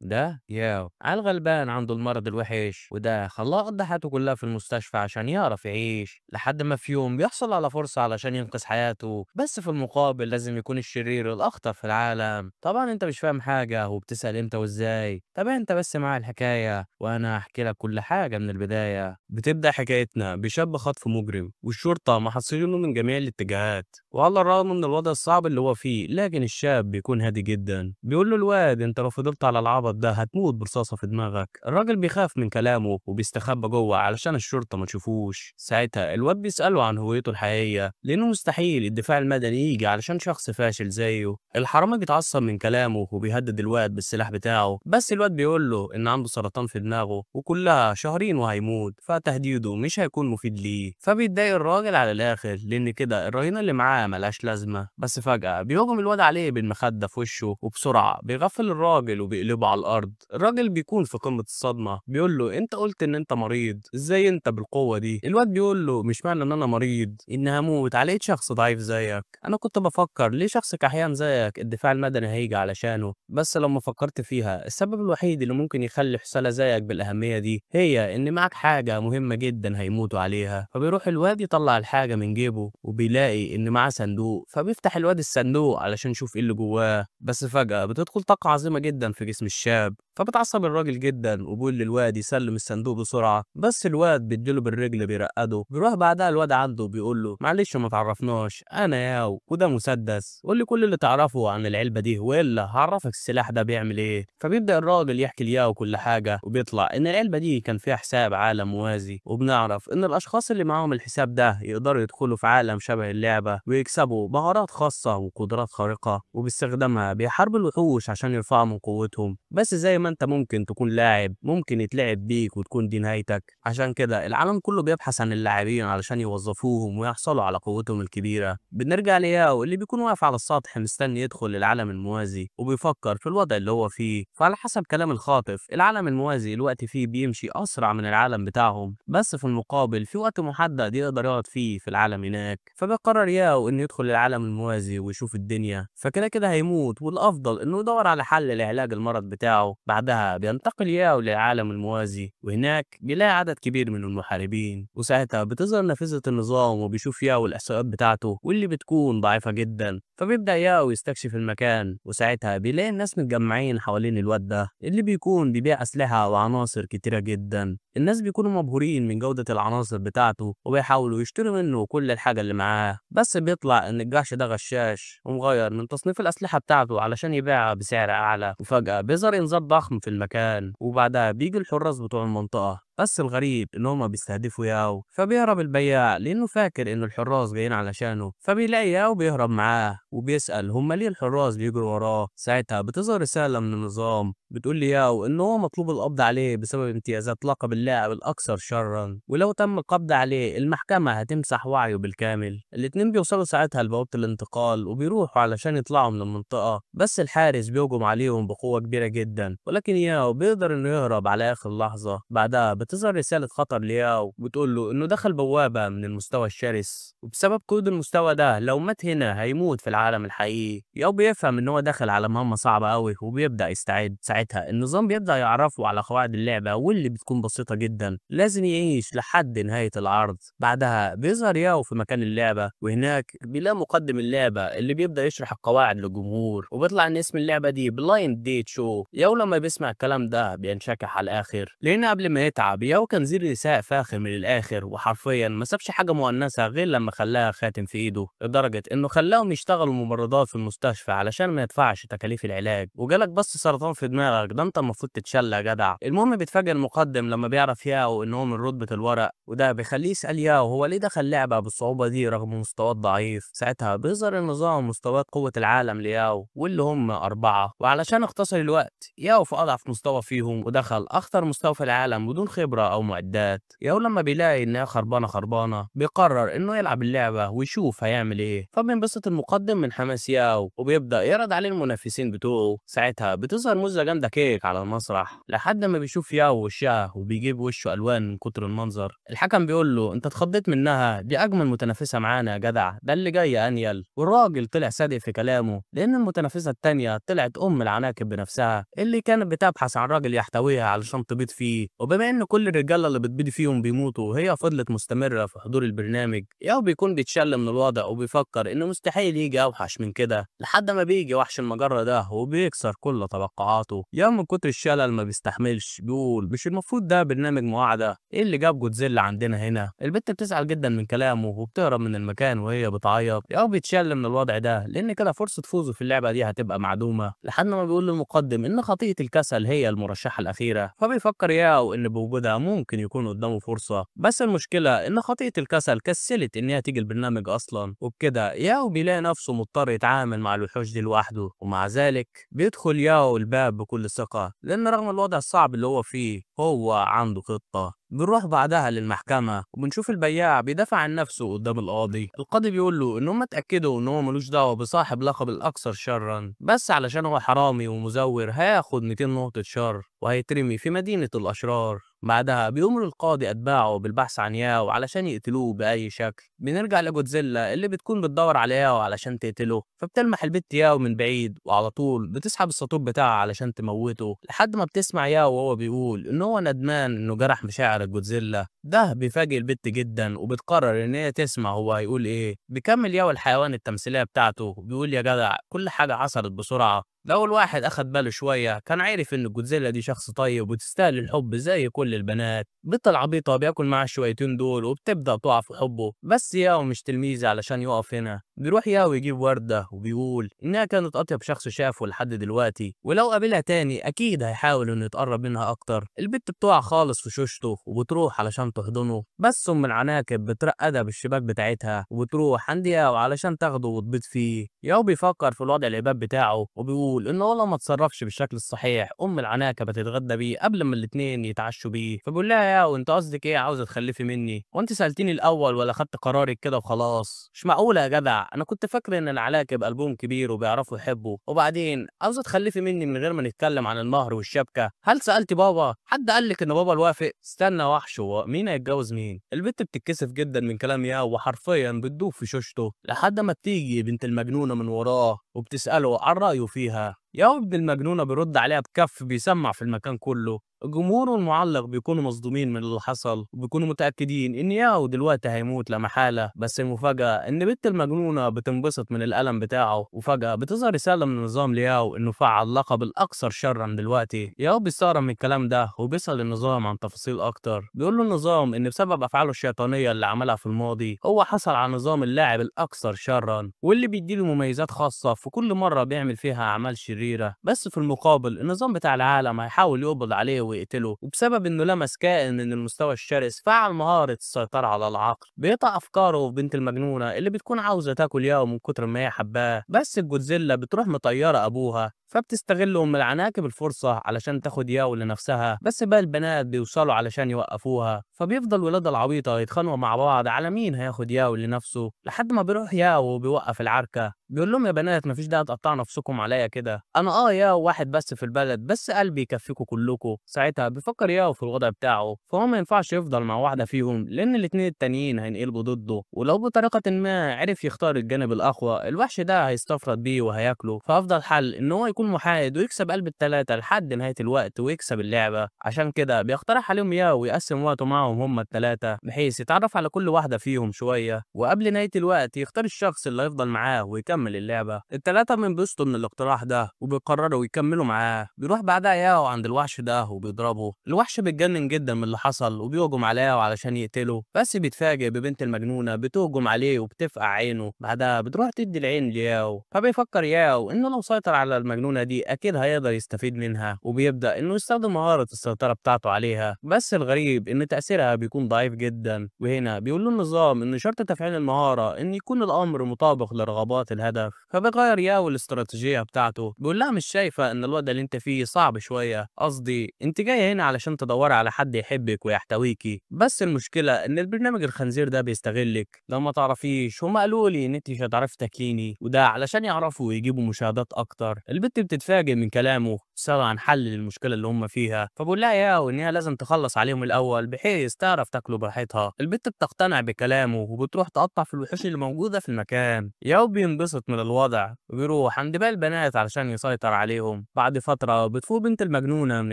ده ياو عيل غلبان عنده المرض الوحش، وده خلاه قضى حياته كلها في المستشفى عشان يعرف يعيش، لحد ما في يوم بيحصل على فرصة علشان ينقذ حياته، بس في المقابل لازم يكون الشرير الأخطر في العالم. طبعا انت مش فاهم حاجة وبتسأل امتى وازاي. طب انت بس معايا الحكاية وانا هحكي لك كل حاجة من البداية. بتبدأ حكايتنا بشاب خطف مجرم، والشرطة محصلينه من جميع الاتجاهات، وعلى الرغم من الوضع الصعب اللي هو فيه لكن الشاب بيكون هادي جدا. بيقول له الواد انت لو فضلت على العبط ده هتموت برصاصة في دماغك. الراجل بيخاف من كلامه وبيستخبى جوه علشان الشرطة ما تشوفوش. ساعتها الواد بيسأله عن هويته الحقيقية، لأنه مستحيل الدفاع المدني يجي علشان شخص فاشل زيه. الحرامي بيتعصب من كلامه وبيهدد الواد بالسلاح بتاعه، بس الواد بيقول له ان عنده سرطان في دماغه وكلها شهرين وهيموت، فتهديده مش هيكون مفيد ليه. فبيتضايق الراجل على الاخر لان كده الرهينه اللي معاه ملهاش لازمه. بس فجاه بيهجم الواد عليه بالمخده في وشه، وبسرعه بيغفل الراجل وبيقلبه على الارض. الراجل بيكون في قمه الصدمه، بيقول له انت قلت ان انت مريض، ازاي انت بالقوه دي؟ الواد بيقول له مش معنى ان انا مريض ان هموت على ايد شخص ضعيف زيك. انا كنت بفكر ليه شخص كحيان زيك الدفاع المدني هيجي علشانه، بس لما فكرت فيها السبب الوحيد اللي ممكن يخلي حسالة زيك بالاهميه دي هي ان معاك حاجه مهمه جدا هيموتوا عليها. فبيروح الواد يطلع الحاجه من جيبه وبيلاقي ان معاه صندوق، فبيفتح الواد الصندوق علشان يشوف ايه اللي جواه. بس فجاه بتدخل طاقه عظيمه جدا في جسم الشاب، فبتعصب الراجل جدا وبيقول للواد يسلم الصندوق بسرعه. بس الواد بيديله بالرجل بيرقده. بيروح بعدها الواد عنده بيقول له معلش ما تعرفناش، انا ياو وده مسدس، قول لي كل اللي تعرفه عن العلبه دي والا هعرفك السلاح ده بيعمل ايه. فبيبدا الراجل يحكي لياو كل حاجه، وبيطلع ان العلبه دي كان فيها حساب عالم موازي، وبنعرف ان الاشخاص اللي معاهم الحساب ده يقدروا يدخلوا في عالم شبه اللعبه ويكسبوا مهارات خاصه وقدرات خارقه، وباستخدامها بيحاربوا الوحوش عشان يرفعوا من قوتهم. بس زي ما انت ممكن تكون لاعب ممكن يتلعب بيك وتكون دي نهايتك. عشان كده العالم كله بيبحث عن اللاعبين علشان يوظفوهم ويحصلوا على قوتهم الكبيره. بنرجع لياو اللي بيكون واقف على السطح مستني يدخل العالم الموازي وبيفكر في الوضع اللي هو فيه. فعلى حسب كلام الخاطف العالم الموازي الوقت فيه بيمشي اسرع من العالم بتاعهم، بس في المقابل في وقت محدد يقدر يقعد فيه في العالم هناك. فبيقرر ياو انه يدخل العالم الموازي ويشوف الدنيا، فكده كده هيموت والافضل انه يدور على حل لعلاج المرض بتاعه. بعدها بينتقل ياو للعالم الموازي وهناك بيلاقي عدد كبير من المحاربين، وساعتها بتظهر نافذة النظام وبيشوف ياو الاحصائيات بتاعته واللي بتكون ضعيفة جدا. فبيبدأ ياو يستكشف المكان، وساعتها بيلاقي الناس متجمعين حوالين الواد ده اللي بيكون بيبيع أسلحة وعناصر كتيرة جدا. الناس بيكونوا مبهورين من جودة العناصر بتاعته وبيحاولوا يشتروا منه كل الحاجة اللي معاه، بس بيطلع إن الجحش ده غشاش ومغير من تصنيف الأسلحة بتاعته علشان يبيعها بسعر أعلى. وفجأة بيظهر إنذار ضخم في المكان، وبعدها بيجي الحراس بتوع المنطقة، بس الغريب ان هما بيستهدفوا ياو. فبيهرب البياع لانه فاكر ان الحراس جايين علشانه، فبيلاقي ياو بيهرب معاه وبيسأل هما ليه الحراس بيجروا وراه. ساعتها بتظهر رسالة من النظام بتقول لي ياو ان هو مطلوب القبض عليه بسبب امتيازات لقب اللاعب الاكثر شرا، ولو تم القبض عليه المحكمة هتمسح وعيه بالكامل. الاتنين بيوصلوا ساعتها لبوابة الانتقال وبيروحوا علشان يطلعوا من المنطقة، بس الحارس بيهجم عليهم بقوة كبيرة جدا، ولكن ياو بيقدر انه يهرب على اخر لحظة. بعدها بتظهر رسالة خطر لياو بتقول له انه دخل بوابة من المستوى الشرس، وبسبب قيود المستوى ده لو مات هنا هيموت في العالم الحقيقي. ياو بيفهم ان هو داخل على مهمة صعبة قوي وبيبدأ يستعد. ساعتها النظام بيبدأ يعرفه على قواعد اللعبة واللي بتكون بسيطة جدا، لازم يعيش لحد نهاية العرض. بعدها بيظهر ياو في مكان اللعبة، وهناك بيلاقي مقدم اللعبة اللي بيبدأ يشرح القواعد للجمهور، وبيطلع ان اسم اللعبة دي بلايند ديت شو. ياو لما بيسمع الكلام ده بينشكح على الاخر، لان قبل ما يتعب ياو كان زير نساء فاخر من الاخر، وحرفيا ما سابش حاجة مؤنثة غير لما خلاها خاتم في ايده، لدرجة انه خلاهم يشتغلوا ممرضات في المستشفى علشان ما يدفعش تكاليف العلاج. وجالك بس سرطان في دماغك ده انت المفروض تتشل يا جدع. المهم بيتفاجئ المقدم لما بيعرف ياو ان هو من رتبة الورق، وده بيخليه يسأل ياو هو ليه دخل لعبة بالصعوبة دي رغم مستواه ضعيف. ساعتها بيظهر النظام مستويات قوة العالم لياو واللي هم 4، وعلشان اختصر الوقت ياو في أضعف مستوى فيهم ودخل أخطر مستوى في العالم بدون خبرة خبرة أو معدات. ياو لما بيلاقي إنها خربانة خربانة بيقرر إنه يلعب اللعبة ويشوف هيعمل إيه، فبينبسط المقدم من حماس ياو وبيبدأ يعرض عليه المنافسين بتوعه. ساعتها بتظهر موزة جامدة كيك على المسرح لحد ما بيشوف ياو وشها وبيجيب وشه ألوان من كتر المنظر. الحكم بيقول له أنت اتخضيت منها، دي أجمل متنافسة معانا يا جدع، ده اللي جاي أنيل. والراجل طلع صادق في كلامه لأن المتنافسة التانية طلعت أم العناكب بنفسها اللي كانت بتبحث عن راجل يحتويها علشان تبيض فيه. وبما إن كل الرجالة اللي بتبيض فيهم بيموتوا هي فضلت مستمرة في حضور البرنامج، ياو بيكون بيتشل من الوضع وبيفكر إنه مستحيل يجي أوحش من كده لحد ما بيجي وحش المجرة ده وبيكسر كل توقعاته. ياو من كتر الشلل ما بيستحملش بيقول مش المفروض ده برنامج مواعدة، إيه اللي جاب جودزيلا عندنا هنا؟ البت بتزعل جدا من كلامه وبتهرب من المكان وهي بتعيط. ياو بيتشل من الوضع ده لأن كده فرصة فوزه في اللعبة دي هتبقى معدومة لحد ما بيقول للمقدم إن خطيئة الكسل هي المرشحة الأخيرة. فبيفكر ياو إن بوجودها ممكن يكون قدامه فرصة، بس المشكلة إن خطيئة الكسل كسلت إنها تيجي البرنامج أصلا. وبكده ياو بيلاقي نفسه مضطر يتعامل مع الوحوش دي لوحده، ومع ذلك بيدخل ياو الباب بكل ثقة لأن رغم الوضع الصعب اللي هو فيه هو عنده خطة. بنروح بعدها للمحكمة وبنشوف البياع بيدافع عن نفسه قدام القاضي بيقول له إن هم اتأكدوا إن هو ملوش دعوة بصاحب لقب الأكثر شرا، بس علشان هو حرامي ومزور هياخد 200 نقطة شر وهيترمي في مدينة الأشرار. بعدها بيأمر القاضي أتباعه بالبحث عن ياو علشان يقتلوه بأي شكل. بنرجع لجودزيلا اللي بتكون بتدور على ياو علشان تقتله، فبتلمح البت ياو من بعيد وعلى طول بتسحب الساطور بتاعها علشان تموته لحد ما بتسمع ياو وهو بيقول إن هو ندمان إنه جرح مشاعر جودزيلا. ده بيفاجئ البت جدا وبتقرر إن هي تسمع هو هيقول إيه. بيكمل ياو الحيوان التمثيلية بتاعته وبيقول يا جدع كل حاجة حصلت بسرعة. لو الواحد أخد باله شوية كان عارف إن جودزيلا دي شخص طيب وتستاهل الحب زي كل البنات. بنت العبيطة بياكل معاها الشويتين دول وبتبدأ تقع في حبه، بس ياو مش تلميذ علشان يقف هنا. بيروح ياو يجيب وردة وبيقول إنها كانت أطيب شخص شافه لحد دلوقتي ولو قابلها تاني أكيد هيحاول إنه يتقرب منها أكتر. البت بتقع خالص في شوشته وبتروح علشان تحضنه، بس أم العناكب بترقدها بالشباك بتاعتها وبتروح عند ياو علشان تاخده وتبيض فيه. ياو بيفكر في الوضع العباد بتاعه وبيقول إنه لو ما تصرفش بالشكل الصحيح أم العناكب هتتغدى بيه قبل ما الاتنين يتعشوا بيه. فبيقول لها ياو أنت قصدك إيه، عاوزة تخلفي مني؟ وأنت سألتيني الأول ولا خدت قرارك كده وخلاص؟ مش معقولة يا جدع، أنا كنت فاكر إن العناكب قلبهم كبير وبيعرفوا يحبوا، وبعدين عاوزة تخلفي مني من غير ما نتكلم عن المهر والشبكة؟ هل سألتي بابا؟ حد قال لك إن بابا الوافق؟ استنى وحش، هو مين هيتجوز مين؟ البت بتتكسف جدا من كلام ياو وحرفيا بتدوب في شوشته لحد ما بتيجي بنت المجنونة من وراه وبتسأله عن رأيه فيها. ياو ابن المجنونة بيرد عليها بكف بيسمع في المكان كله. الجمهور والمعلق بيكونوا مصدومين من اللي حصل وبيكونوا متأكدين إن ياو دلوقتي هيموت لا محالة، بس المفاجأة إن بنت المجنونة بتنبسط من الألم بتاعه وفجأة بتظهر رسالة من النظام لياو إنه فعل لقب الأكثر شرا دلوقتي. ياو بيستغرب من الكلام ده وبيسأل النظام عن تفاصيل أكتر. بيقول له النظام إن بسبب أفعاله الشيطانية اللي عملها في الماضي هو حصل على نظام اللاعب الأكثر شرا واللي بيديله مميزات خاصة في كل مرة بيعمل فيها أعمال شريرة، بس في المقابل النظام بتاع العالم هيحاول يقبض عليه ويقتله. وبسبب انه لمس كائن من المستوى الشرس فعل مهارة السيطرة على العقل. بيقطع افكاره في بنت المجنونة اللي بتكون عاوزة تاكل ياو من كتر ما هي حباه، بس الجودزيلا بتروح مطيرة ابوها فبتستغل ام العناكب الفرصة علشان تاخد ياو لنفسها، بس بقى البنات بيوصلوا علشان يوقفوها. فبيفضل ولاد العبيطة يتخانقوا مع بعض على مين هياخد ياو لنفسه لحد ما بيروح ياو وبيوقف العركة. بيقول لهم يا بنات مفيش داعي تقطعوا نفسكم عليا كده، انا ياو واحد بس في البلد بس قلبي يكفيكوا كلكم. ساعتها بيفكر ياو في الوضع بتاعه فهو ما ينفعش يفضل مع واحدة فيهم لان الاتنين التانيين هينقلبوا ضده، ولو بطريقة ما عرف يختار الجانب الاقوى الوحش ده هيستفرد بيه وهياكله. فافضل حل ان هو يكون محايد ويكسب قلب التلاتة لحد نهاية الوقت ويكسب اللعبة. عشان كده بيقترح عليهم ياو ويقسم وقته معاهم هما التلاتة بحيث يتعرف على كل واحدة فيهم شوية وقبل نهاية الوقت يختار الشخص اللي هيفضل معاه ويكمل اللعبة. التلاتة بينبسطوا من الاقتراح ده وبيقرروا يكملوا معاه. بيروح بعدها ياو عند الوحش ده وبيضربه. الوحش بيتجنن جدا من اللي حصل وبيهجم على ياو علشان يقتله، بس بيتفاجئ ببنت المجنونة بتهجم عليه وبتفقع عينه. بعدها بتروح تدي العين لياو، فبيفكر ياو انه لو سيطر على المجنونة دي اكيد هيقدر يستفيد منها وبيبدأ انه يستخدم مهارة السيطرة بتاعته عليها. بس الغريب ان تأثيرها بيكون ضعيف جدا، وهنا بيقول له النظام ان شرط تفعيل المهارة ان يكون الامر مطابق لرغبات الهدف. فبيغير ياو الاستراتيجية بتاعته، بيقول لها مش شايفة ان الوضع اللي انت فيه صعب شوية، قصدي انت انت جايه هنا علشان تدوري على حد يحبك ويحتويكي، بس المشكله ان البرنامج الخنزير ده بيستغلك. لو ما تعرفيش، هم قالوا لي ان انت مش هتعرفي تاكليني، وده علشان يعرفوا يجيبوا مشاهدات اكتر. البت بتتفاجئ من كلامه، تسأل عن حل للمشكله اللي هم فيها، فبقول لها ياو ان هي لازم تخلص عليهم الاول بحيث تعرف تاكله براحتها. البت بتقتنع بكلامه وبتروح تقطع في الوحوش اللي موجوده في المكان. ياو بينبسط من الوضع وبيروح عند باقي البنات علشان يسيطر عليهم. بعد فتره بتفوق بنت المجنونه من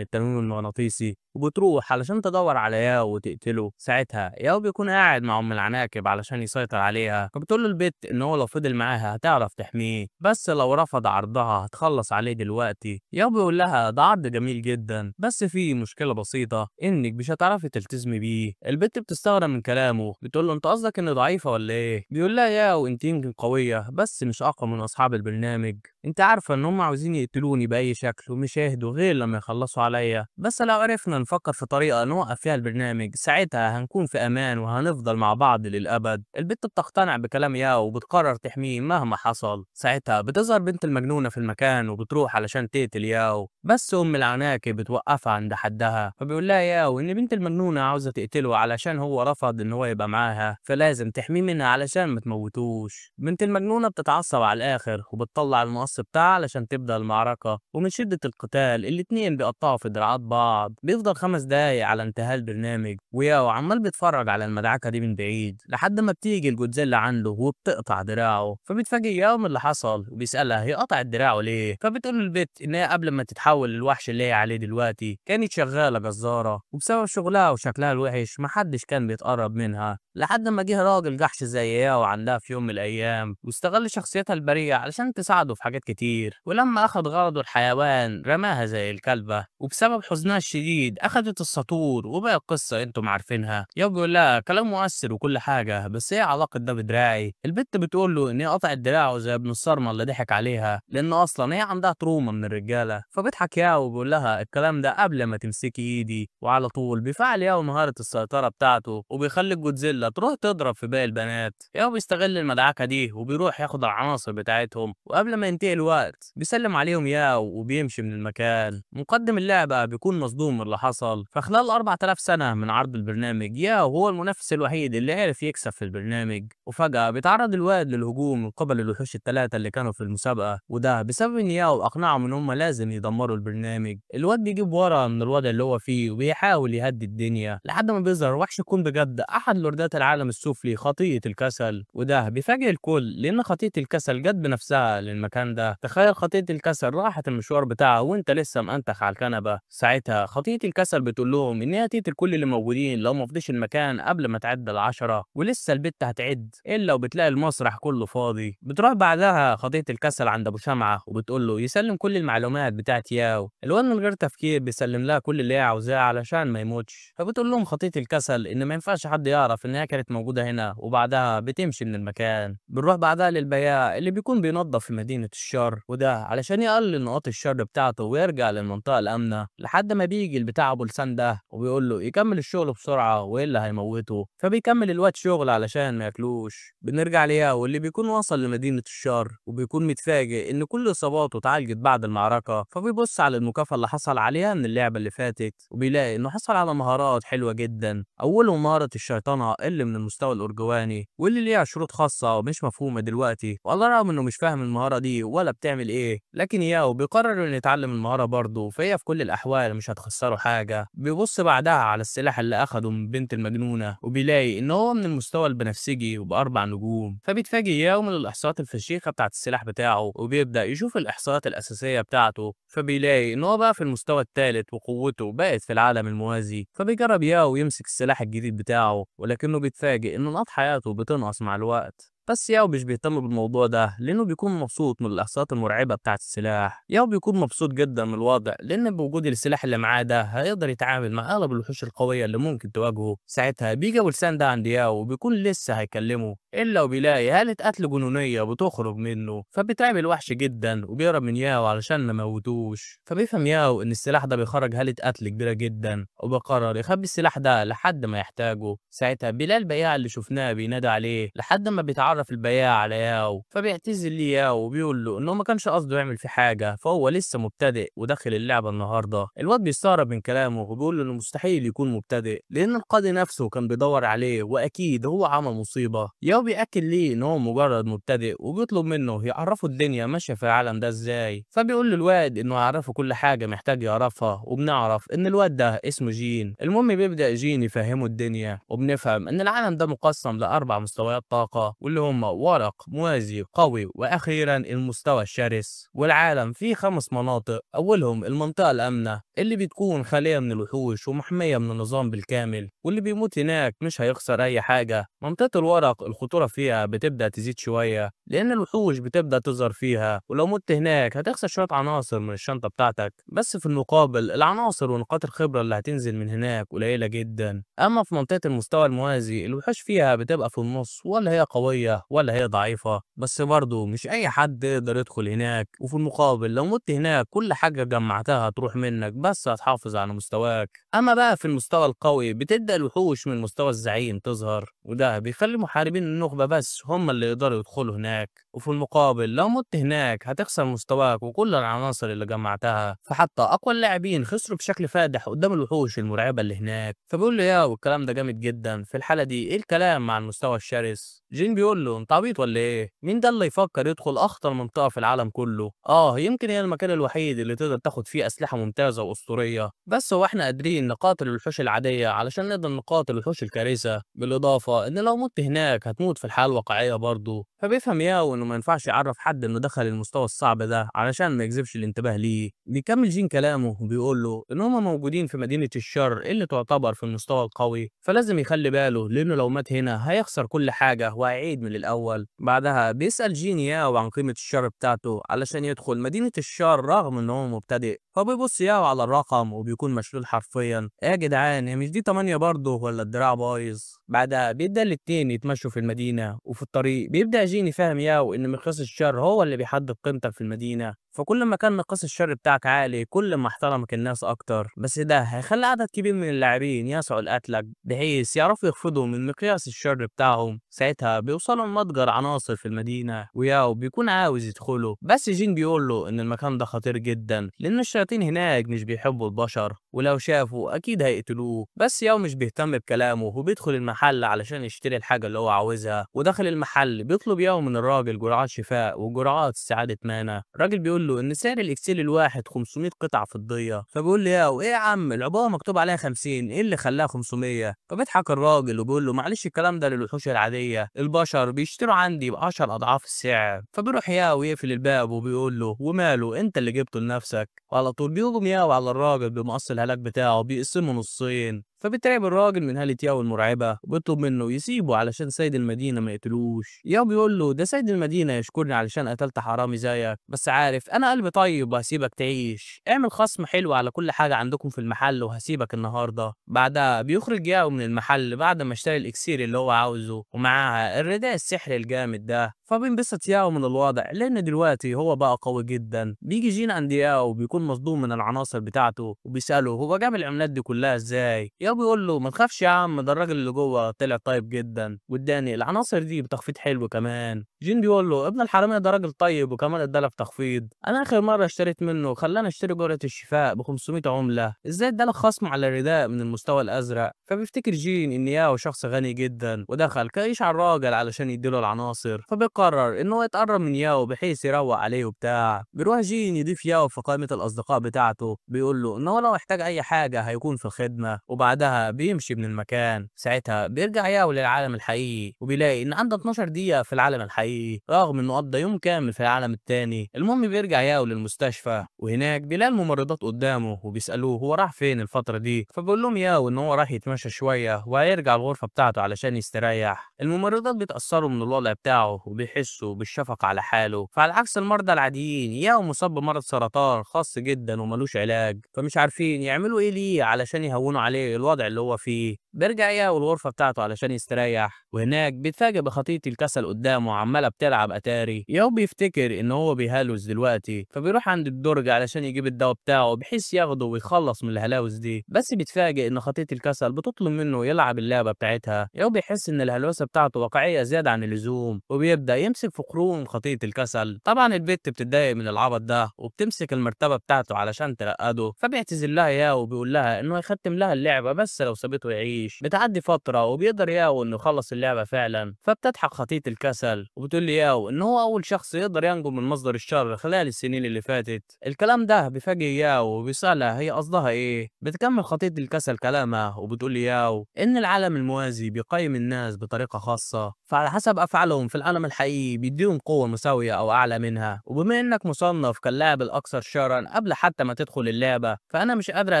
التنويم المغناطيسي وبتروح علشان تدور على ياو وتقتله. ساعتها ياو بيكون قاعد مع ام العناكب علشان يسيطر عليها، فبتقول له البت ان هو لو فضل معاها هتعرف تحميه، بس لو رفض عرضها هتخلص عليه دلوقتي. ياو بيقول لها ده عرض جميل جدا، بس في مشكله بسيطه انك مش هتعرفي تلتزمي بيه. البت بتستغرب من كلامه، بتقول له انت قصدك اني ضعيفه ولا ايه؟ بيقول لها ياو انت يمكن قويه بس مش اقوى من اصحاب البرنامج. انت عارفه ان هم عاوزين يقتلوني باي شكل ومش هيهدوا غير لما يخلصوا عليا، بس لو عرفنا نفكر في طريقه نوقف فيها البرنامج ساعتها هنكون في امان وهنفضل مع بعض للابد. البت بتقتنع بكلام ياو وبتقرر تحميه مهما حصل. ساعتها بتظهر بنت المجنونه في المكان وبتروح علشان تقتل ياو، بس ام العناكب بتوقفها عند حدها، فبيقول لها ياو ان بنت المجنونه عاوزه تقتله علشان هو رفض ان هو يبقى معاها، فلازم تحميه منها علشان ما تموتوش. بنت المجنونه بتتعصب على الاخر وبتطلع المقص بتاعها علشان تبدا المعركه، ومن شده القتال الاتنين بيقطعوا في دراعات بعض. بيفضل 5 دقايق على انتهاء البرنامج، وياو عمال بيتفرج على المدعكه دي من بعيد لحد ما بتيجي الجودزيلا عنده وبتقطع دراعه. فبيتفاجئ ياو من اللي حصل وبيسالها هي قطعت دراعه ليه، فبتقول البت ان هي قبل ما تتحول للوحش اللي هي عليه دلوقتي كانت شغاله جزاره، وبسبب شغلها وشكلها الوحش محدش كان بيتقرب منها، لحد ما جه راجل جحش زي ياو عندها في يوم من الايام واستغل شخصيتها البريئه علشان تساعده في حاجات كتير. ولما اخذ غرضه الحيوان رماها زي الكلبه، وبسبب حزنها الشديد اخذت السطور. وبقى القصه انتم عارفينها. ياو بيقول لها كلام مؤثر وكل حاجه، بس ايه علاقه ده بدراعي؟ البت بتقول له ان هي قطعت دراعه زي ابن الصرمه اللي ضحك عليها، لان اصلا هي عندها تروما من الرجاله. فبيضحك ياو وبيقول لها الكلام ده قبل ما تمسكي ايدي، وعلى طول بيفعل ياو مهاره السيطره بتاعته وبيخلي الجودزيلا تروح تضرب في باقي البنات. ياو بيستغل المدعكه دي وبيروح ياخد العناصر بتاعتهم، وقبل ما ينتهي الوقت بيسلم عليهم ياو وبيمشي من المكان. مقدم اللعبه بيكون مصدوم من اللي حصل، فخلال 4000 سنه من عرض البرنامج ياو هو المنافس الوحيد اللي عرف يكسب في البرنامج. وفجاه بيتعرض الواد للهجوم من قبل الوحوش الثلاثه اللي كانوا في المسابقه، وده بسبب ان ياو اقنعهم ان هم لازم يدمروا البرنامج. الواد بيجيب ورا من الوضع اللي هو فيه وبيحاول يهدي الدنيا لحد ما بيظهر وحش يكون بجد احد لوردات العالم السفلي خطيه الكسل، وده بيفاجئ الكل لان خطيه الكسل جت بنفسها للمكان ده. تخيل خطيه الكسل راحت المشوار بتاعها وانت لسه مأنتخ على الكنبه. ساعتها خطيه الكسل بتقول لهم ان هي تقتل كل اللي موجودين لو ما فضيش المكان قبل ما تعد ال10، ولسه البت هتعد الا وبتلاقي المسرح كله فاضي. بتروح بعدها خطيه الكسل عند ابو شمعه وبتقول له يسلم كل المعلومات بتاعت ياو. الواد من غير تفكير بيسلم لها كل اللي هي عاوزاه علشان ما يموتش. فبتقول لهم خطيه الكسل ان ما ينفعش حد يعرف ان هي كانت موجوده هنا، وبعدها بتمشي من المكان. بنروح بعدها للبياع اللي بيكون بينظف في مدينه الشر، وده علشان يقلل نقاط الشر بتاعته ويرجع للمنطقه الامنه، لحد ما بيجي البتاع ابو لسان ده وبيقول له يكمل الشغل بسرعه والا هيموته. فبيكمل الواد شغل علشان ما ياكلوش. بنرجع لياو اللي بيكون وصل لمدينه الشر وبيكون متفاجئ ان كل اصاباته اتعالجت بعد المعركه. فبيبص على المكافاه اللي حصل عليها من اللعبه اللي فاتت وبيلاقي انه حصل على مهارات حلوه جدا. اولهم مهاره الشيطنه اللي من المستوى الارجواني واللي ليها شروط خاصه ومش مفهومه دلوقتي، وعلى الرغم انه مش فاهم المهاره دي ولا بتعمل ايه، لكن ياو بيقرر انه يتعلم المهاره برضه، فهي في كل الاحوال مش هتخسره حاجه. بيبص بعدها على السلاح اللي اخده من بنت المجنونه وبيلاقي ان هو من المستوى البنفسجي وب4 نجوم. فبيتفاجئ ياو من الاحصاءات الفشيخه بتاعت السلاح بتاعه وبيبدا يشوف الاحصاءات الاساسيه بتاعته، فبيلاقي ان هو بقى في المستوى الثالث وقوته بقت في العالم الموازي. فبيجرب ياو يمسك السلاح الجديد بتاعه، ولكنه بيتفاجئ ان نقاط حياته بتنقص مع الوقت. بس ياو مش بيهتم بالموضوع ده لانه بيكون مبسوط من الاحصاءات المرعبه بتاعت السلاح. ياو بيكون مبسوط جدا من الوضع لان بوجود السلاح اللي معاه ده هيقدر يتعامل مع اغلب الوحوش القويه اللي ممكن تواجهه. ساعتها بيجي ابو لسان ده عند ياو وبيكون لسه هيكلمه الا وبيلاقي هاله قتل جنونيه بتخرج منه، فبيتعب الوحش جدا وبيهرب من ياو علشان ما موتوش. فبيفهم ياو ان السلاح ده بيخرج هاله قتل كبيره جدا وبقرر يخبي السلاح ده لحد ما يحتاجه. ساعتها بيلاقي البياع اللي شفناه بينادى عليه لحد ما بيتعرف بيعرف البياع على ياو، فبيعتذر ليه ياو وبيقول له انه ما كانش قصده يعمل فيه حاجه، فهو لسه مبتدئ وداخل اللعبه النهارده. الواد بيستغرب من كلامه وبيقول له انه مستحيل يكون مبتدئ لان القاضي نفسه كان بيدور عليه واكيد هو عمل مصيبه. ياو بياكد ليه ان هو مجرد مبتدئ وبيطلب منه يعرفه الدنيا ماشيه في العالم ده ازاي، فبيقول للواد انه يعرفه كل حاجه محتاج يعرفها، وبنعرف ان الواد ده اسمه جين. المهم بيبدا جين يفهمه الدنيا، وبنفهم ان العالم ده مقسم لاربع مستويات طاقه، واللي هم ورق، موازي، قوي، واخيرا المستوى الشرس. والعالم فيه 5 مناطق، اولهم المنطقه الامنه اللي بتكون خاليه من الوحوش ومحميه من النظام بالكامل، واللي بيموت هناك مش هيخسر اي حاجه. منطقه الورق الخطوره فيها بتبدا تزيد شويه لان الوحوش بتبدا تظهر فيها، ولو مت هناك هتخسر شويه عناصر من الشنطه بتاعتك، بس في المقابل العناصر ونقاط الخبره اللي هتنزل من هناك قليله جدا. اما في منطقه المستوى الموازي الوحوش فيها بتبقى في النص، ولا هي قويه ولا هي ضعيفه، بس برضه مش اي حد يقدر يدخل هناك. وفي المقابل لو مت هناك كل حاجه جمعتها هتروح منك، بس هتحافظ على مستواك. اما بقى في المستوى القوي بتبدا الوحوش من مستوى الزعيم تظهر، وده بيخلي محاربين النخبه بس هم اللي يقدروا يدخلوا هناك. وفي المقابل لو مت هناك هتخسر مستواك وكل العناصر اللي جمعتها، فحتى اقوى اللاعبين خسروا بشكل فادح قدام الوحوش المرعبه اللي هناك. فبيقول له يا والكلام ده جامد جدا، في الحاله دي ايه الكلام مع المستوى الشرس؟ جين بيقول له انت عبيط ولا ايه؟ مين ده اللي يفكر يدخل اخطر منطقه في العالم كله؟ يمكن هي المكان الوحيد اللي تقدر تاخد فيه اسلحه ممتازه واسطوريه، بس هو احنا قادرين نقاتل الوحوش العاديه علشان نقدر نقاتل وحوش الكارثه، بالاضافه ان لو مت هناك هتموت في الحياه الواقعيه برضه. فبيفهم ياو انه ما ينفعش يعرف حد انه دخل المستوى الصعب ده علشان ما يجذبش الانتباه ليه. بيكمل جين كلامه وبيقول له ان هم موجودين في مدينه الشر اللي تعتبر في المستوى القوي، فلازم يخلي باله لانه لو مات هنا هيخسر كل حاجه وهيعيد من الاول. بعدها بيسال جين ياو عن قيمه الشر بتاعته علشان يدخل مدينه الشر رغم ان هو مبتدئ، فبيبص ياو على الرقم وبيكون مشلول حرفيا. ايه يا جدعان، هي مش دي 8 برضه ولا الدراع بايظ؟ بعدها بيبدا الاتنين يتمشوا في المدينه، وفي الطريق بيبدا جين يفهم ياو ان مقياس الشر هو اللي بيحدد قيمتك في المدينه، فكل ما كان مقياس الشر بتاعك عالي كل ما احترمك الناس اكتر، بس ده هيخلي عدد كبير من اللاعبين يسعوا لقتلك بحيث يعرفوا يخفضوا من مقياس الشر بتاعهم. ساعتها بيوصلوا لمتجر عناصر في المدينه وياو بيكون عاوز يدخله، بس جين بيقول له ان المكان ده خطير جدا لان الشياطين هناك مش بيحبوا البشر، ولو شافوا اكيد هيقتلوه. بس ياو مش بيهتم بكلامه وبيدخل المحل علشان يشتري الحاجه اللي هو عاوزها. وداخل المحل بيطلب ياو من الراجل جرعات شفاء وجرعات استعاده مانا. الراجل بيقول له ان سعر الاكسير الواحد 500 قطعه فضيه، فبيقول لي ياو ايه يا عم العبوه مكتوب عليها 50، ايه اللي خلاها 500؟ فبيضحك الراجل وبيقول له معلش الكلام ده للوحوش العاديه، البشر بيشتروا عندي ب 10 اضعاف السعر. فبيروح ياو يقفل الباب وبيقول له وماله انت اللي جبته لنفسك. وعلى طول بيقوم ياو على الراجل بمقص الهلاك بتاعه بيقسمه نصين. فبيترعب الراجل من هالة ياو المرعبة وبيطلب منه يسيبه علشان سيد المدينة ما يقتلوش. ياو بيقول له ده سيد المدينة يشكرني علشان قتلت حرامي زيك، بس عارف أنا قلبي طيب وهسيبك تعيش، اعمل خصم حلو على كل حاجة عندكم في المحل وهسيبك النهاردة. بعدها بيخرج ياو من المحل بعد ما اشتري الإكسير اللي هو عاوزه ومعاها الرداء السحري الجامد ده. فبينبسط ياو من الوضع لأن دلوقتي هو بقى قوي جدا. بيجي جين عند ياو وبيكون مصدوم من العناصر بتاعته وبيسأله هو جاب العملات دي كلها ازاي. ياو بيقول له ما تخافش يا عم، ده الراجل اللي جوه طلع طيب جدا واداني العناصر دي بتخفيض حلو كمان. جين بيقول له ابن الحرامية ده راجل طيب وكمان ادالك تخفيض، انا اخر مرة اشتريت منه خلاني اشتري جرعة الشفاء ب 500 عملة، ازاي ادالك خصم على الرداء من المستوى الازرق؟ فبيفتكر جين ان ياو شخص غني جدا ودخل كايش على الراجل علشان يديله العناصر، فبيقرر ان هو يتقرب من ياو بحيث يروق عليه وبتاع. بيروح جين يضيف ياو في قائمة الاصدقاء بتاعته، بيقول له ان هو لو احتاج اي حاجة هيكون في الخدمة، وبعدها بيمشي من المكان. ساعتها بيرجع ياو للعالم الحقيقي وبيلاقي ان عنده 12 دقيقة في العالم الحقيقي رغم انه قضى يوم كامل في العالم التاني. المهم بيرجع ياو للمستشفى وهناك بيلاقي الممرضات قدامه وبيسألوه هو راح فين الفترة دي، فبيقول لهم ياو ان هو راح يتمشى شوية وهيرجع الغرفة بتاعته علشان يستريح. الممرضات بيتأثروا من الوضع بتاعه وبيحسوا بالشفقة على حاله، فعلى عكس المرضى العاديين ياو مصاب بمرض سرطان خاص جدا وملوش علاج، فمش عارفين يعملوا ايه ليه علشان يهونوا عليه الوضع اللي هو فيه. بيرجع ياو الغرفة بتاعته علشان يستريح وهناك بيتفاجئ بخطية الكسل قدامه عمالة الحالة بتلعب أتاري. ياو بيفتكر إن هو بيهلوس دلوقتي، فبيروح عند الدرج علشان يجيب الدواء بتاعه بحيث ياخده ويخلص من الهلاوس دي، بس بيتفاجئ إن خطية الكسل بتطلب منه يلعب اللعبة بتاعتها. ياو بيحس إن الهلوسة بتاعته واقعية زيادة عن اللزوم، وبيبدأ يمسك في خروم خطية الكسل. طبعا البت بتتضايق من العبط ده وبتمسك المرتبة بتاعته علشان ترقده، فبيعتذر لها ياو وبيقول لها إنه هيختم لها اللعبة بس لو سابته يعيش. بتعدي فترة وبيقدر ياو إنه يخلص اللعبة فعلا، فبتضحك خطية الكسل وبتقول لي ياو إن هو أول شخص يقدر ينجو من مصدر الشر خلال السنين اللي فاتت. الكلام ده بيفاجئ ياو وبيسألها هي قصدها إيه. بتكمل خطية الكسل كلامها وبتقول لي ياو إن العالم الموازي بيقيم الناس بطريقة خاصة، فعلى حسب أفعالهم في العالم الحقيقي بيديهم قوة مساوية أو أعلى منها. وبما إنك مصنف كاللاعب الأكثر شرا قبل حتى ما تدخل اللعبة، فأنا مش قادر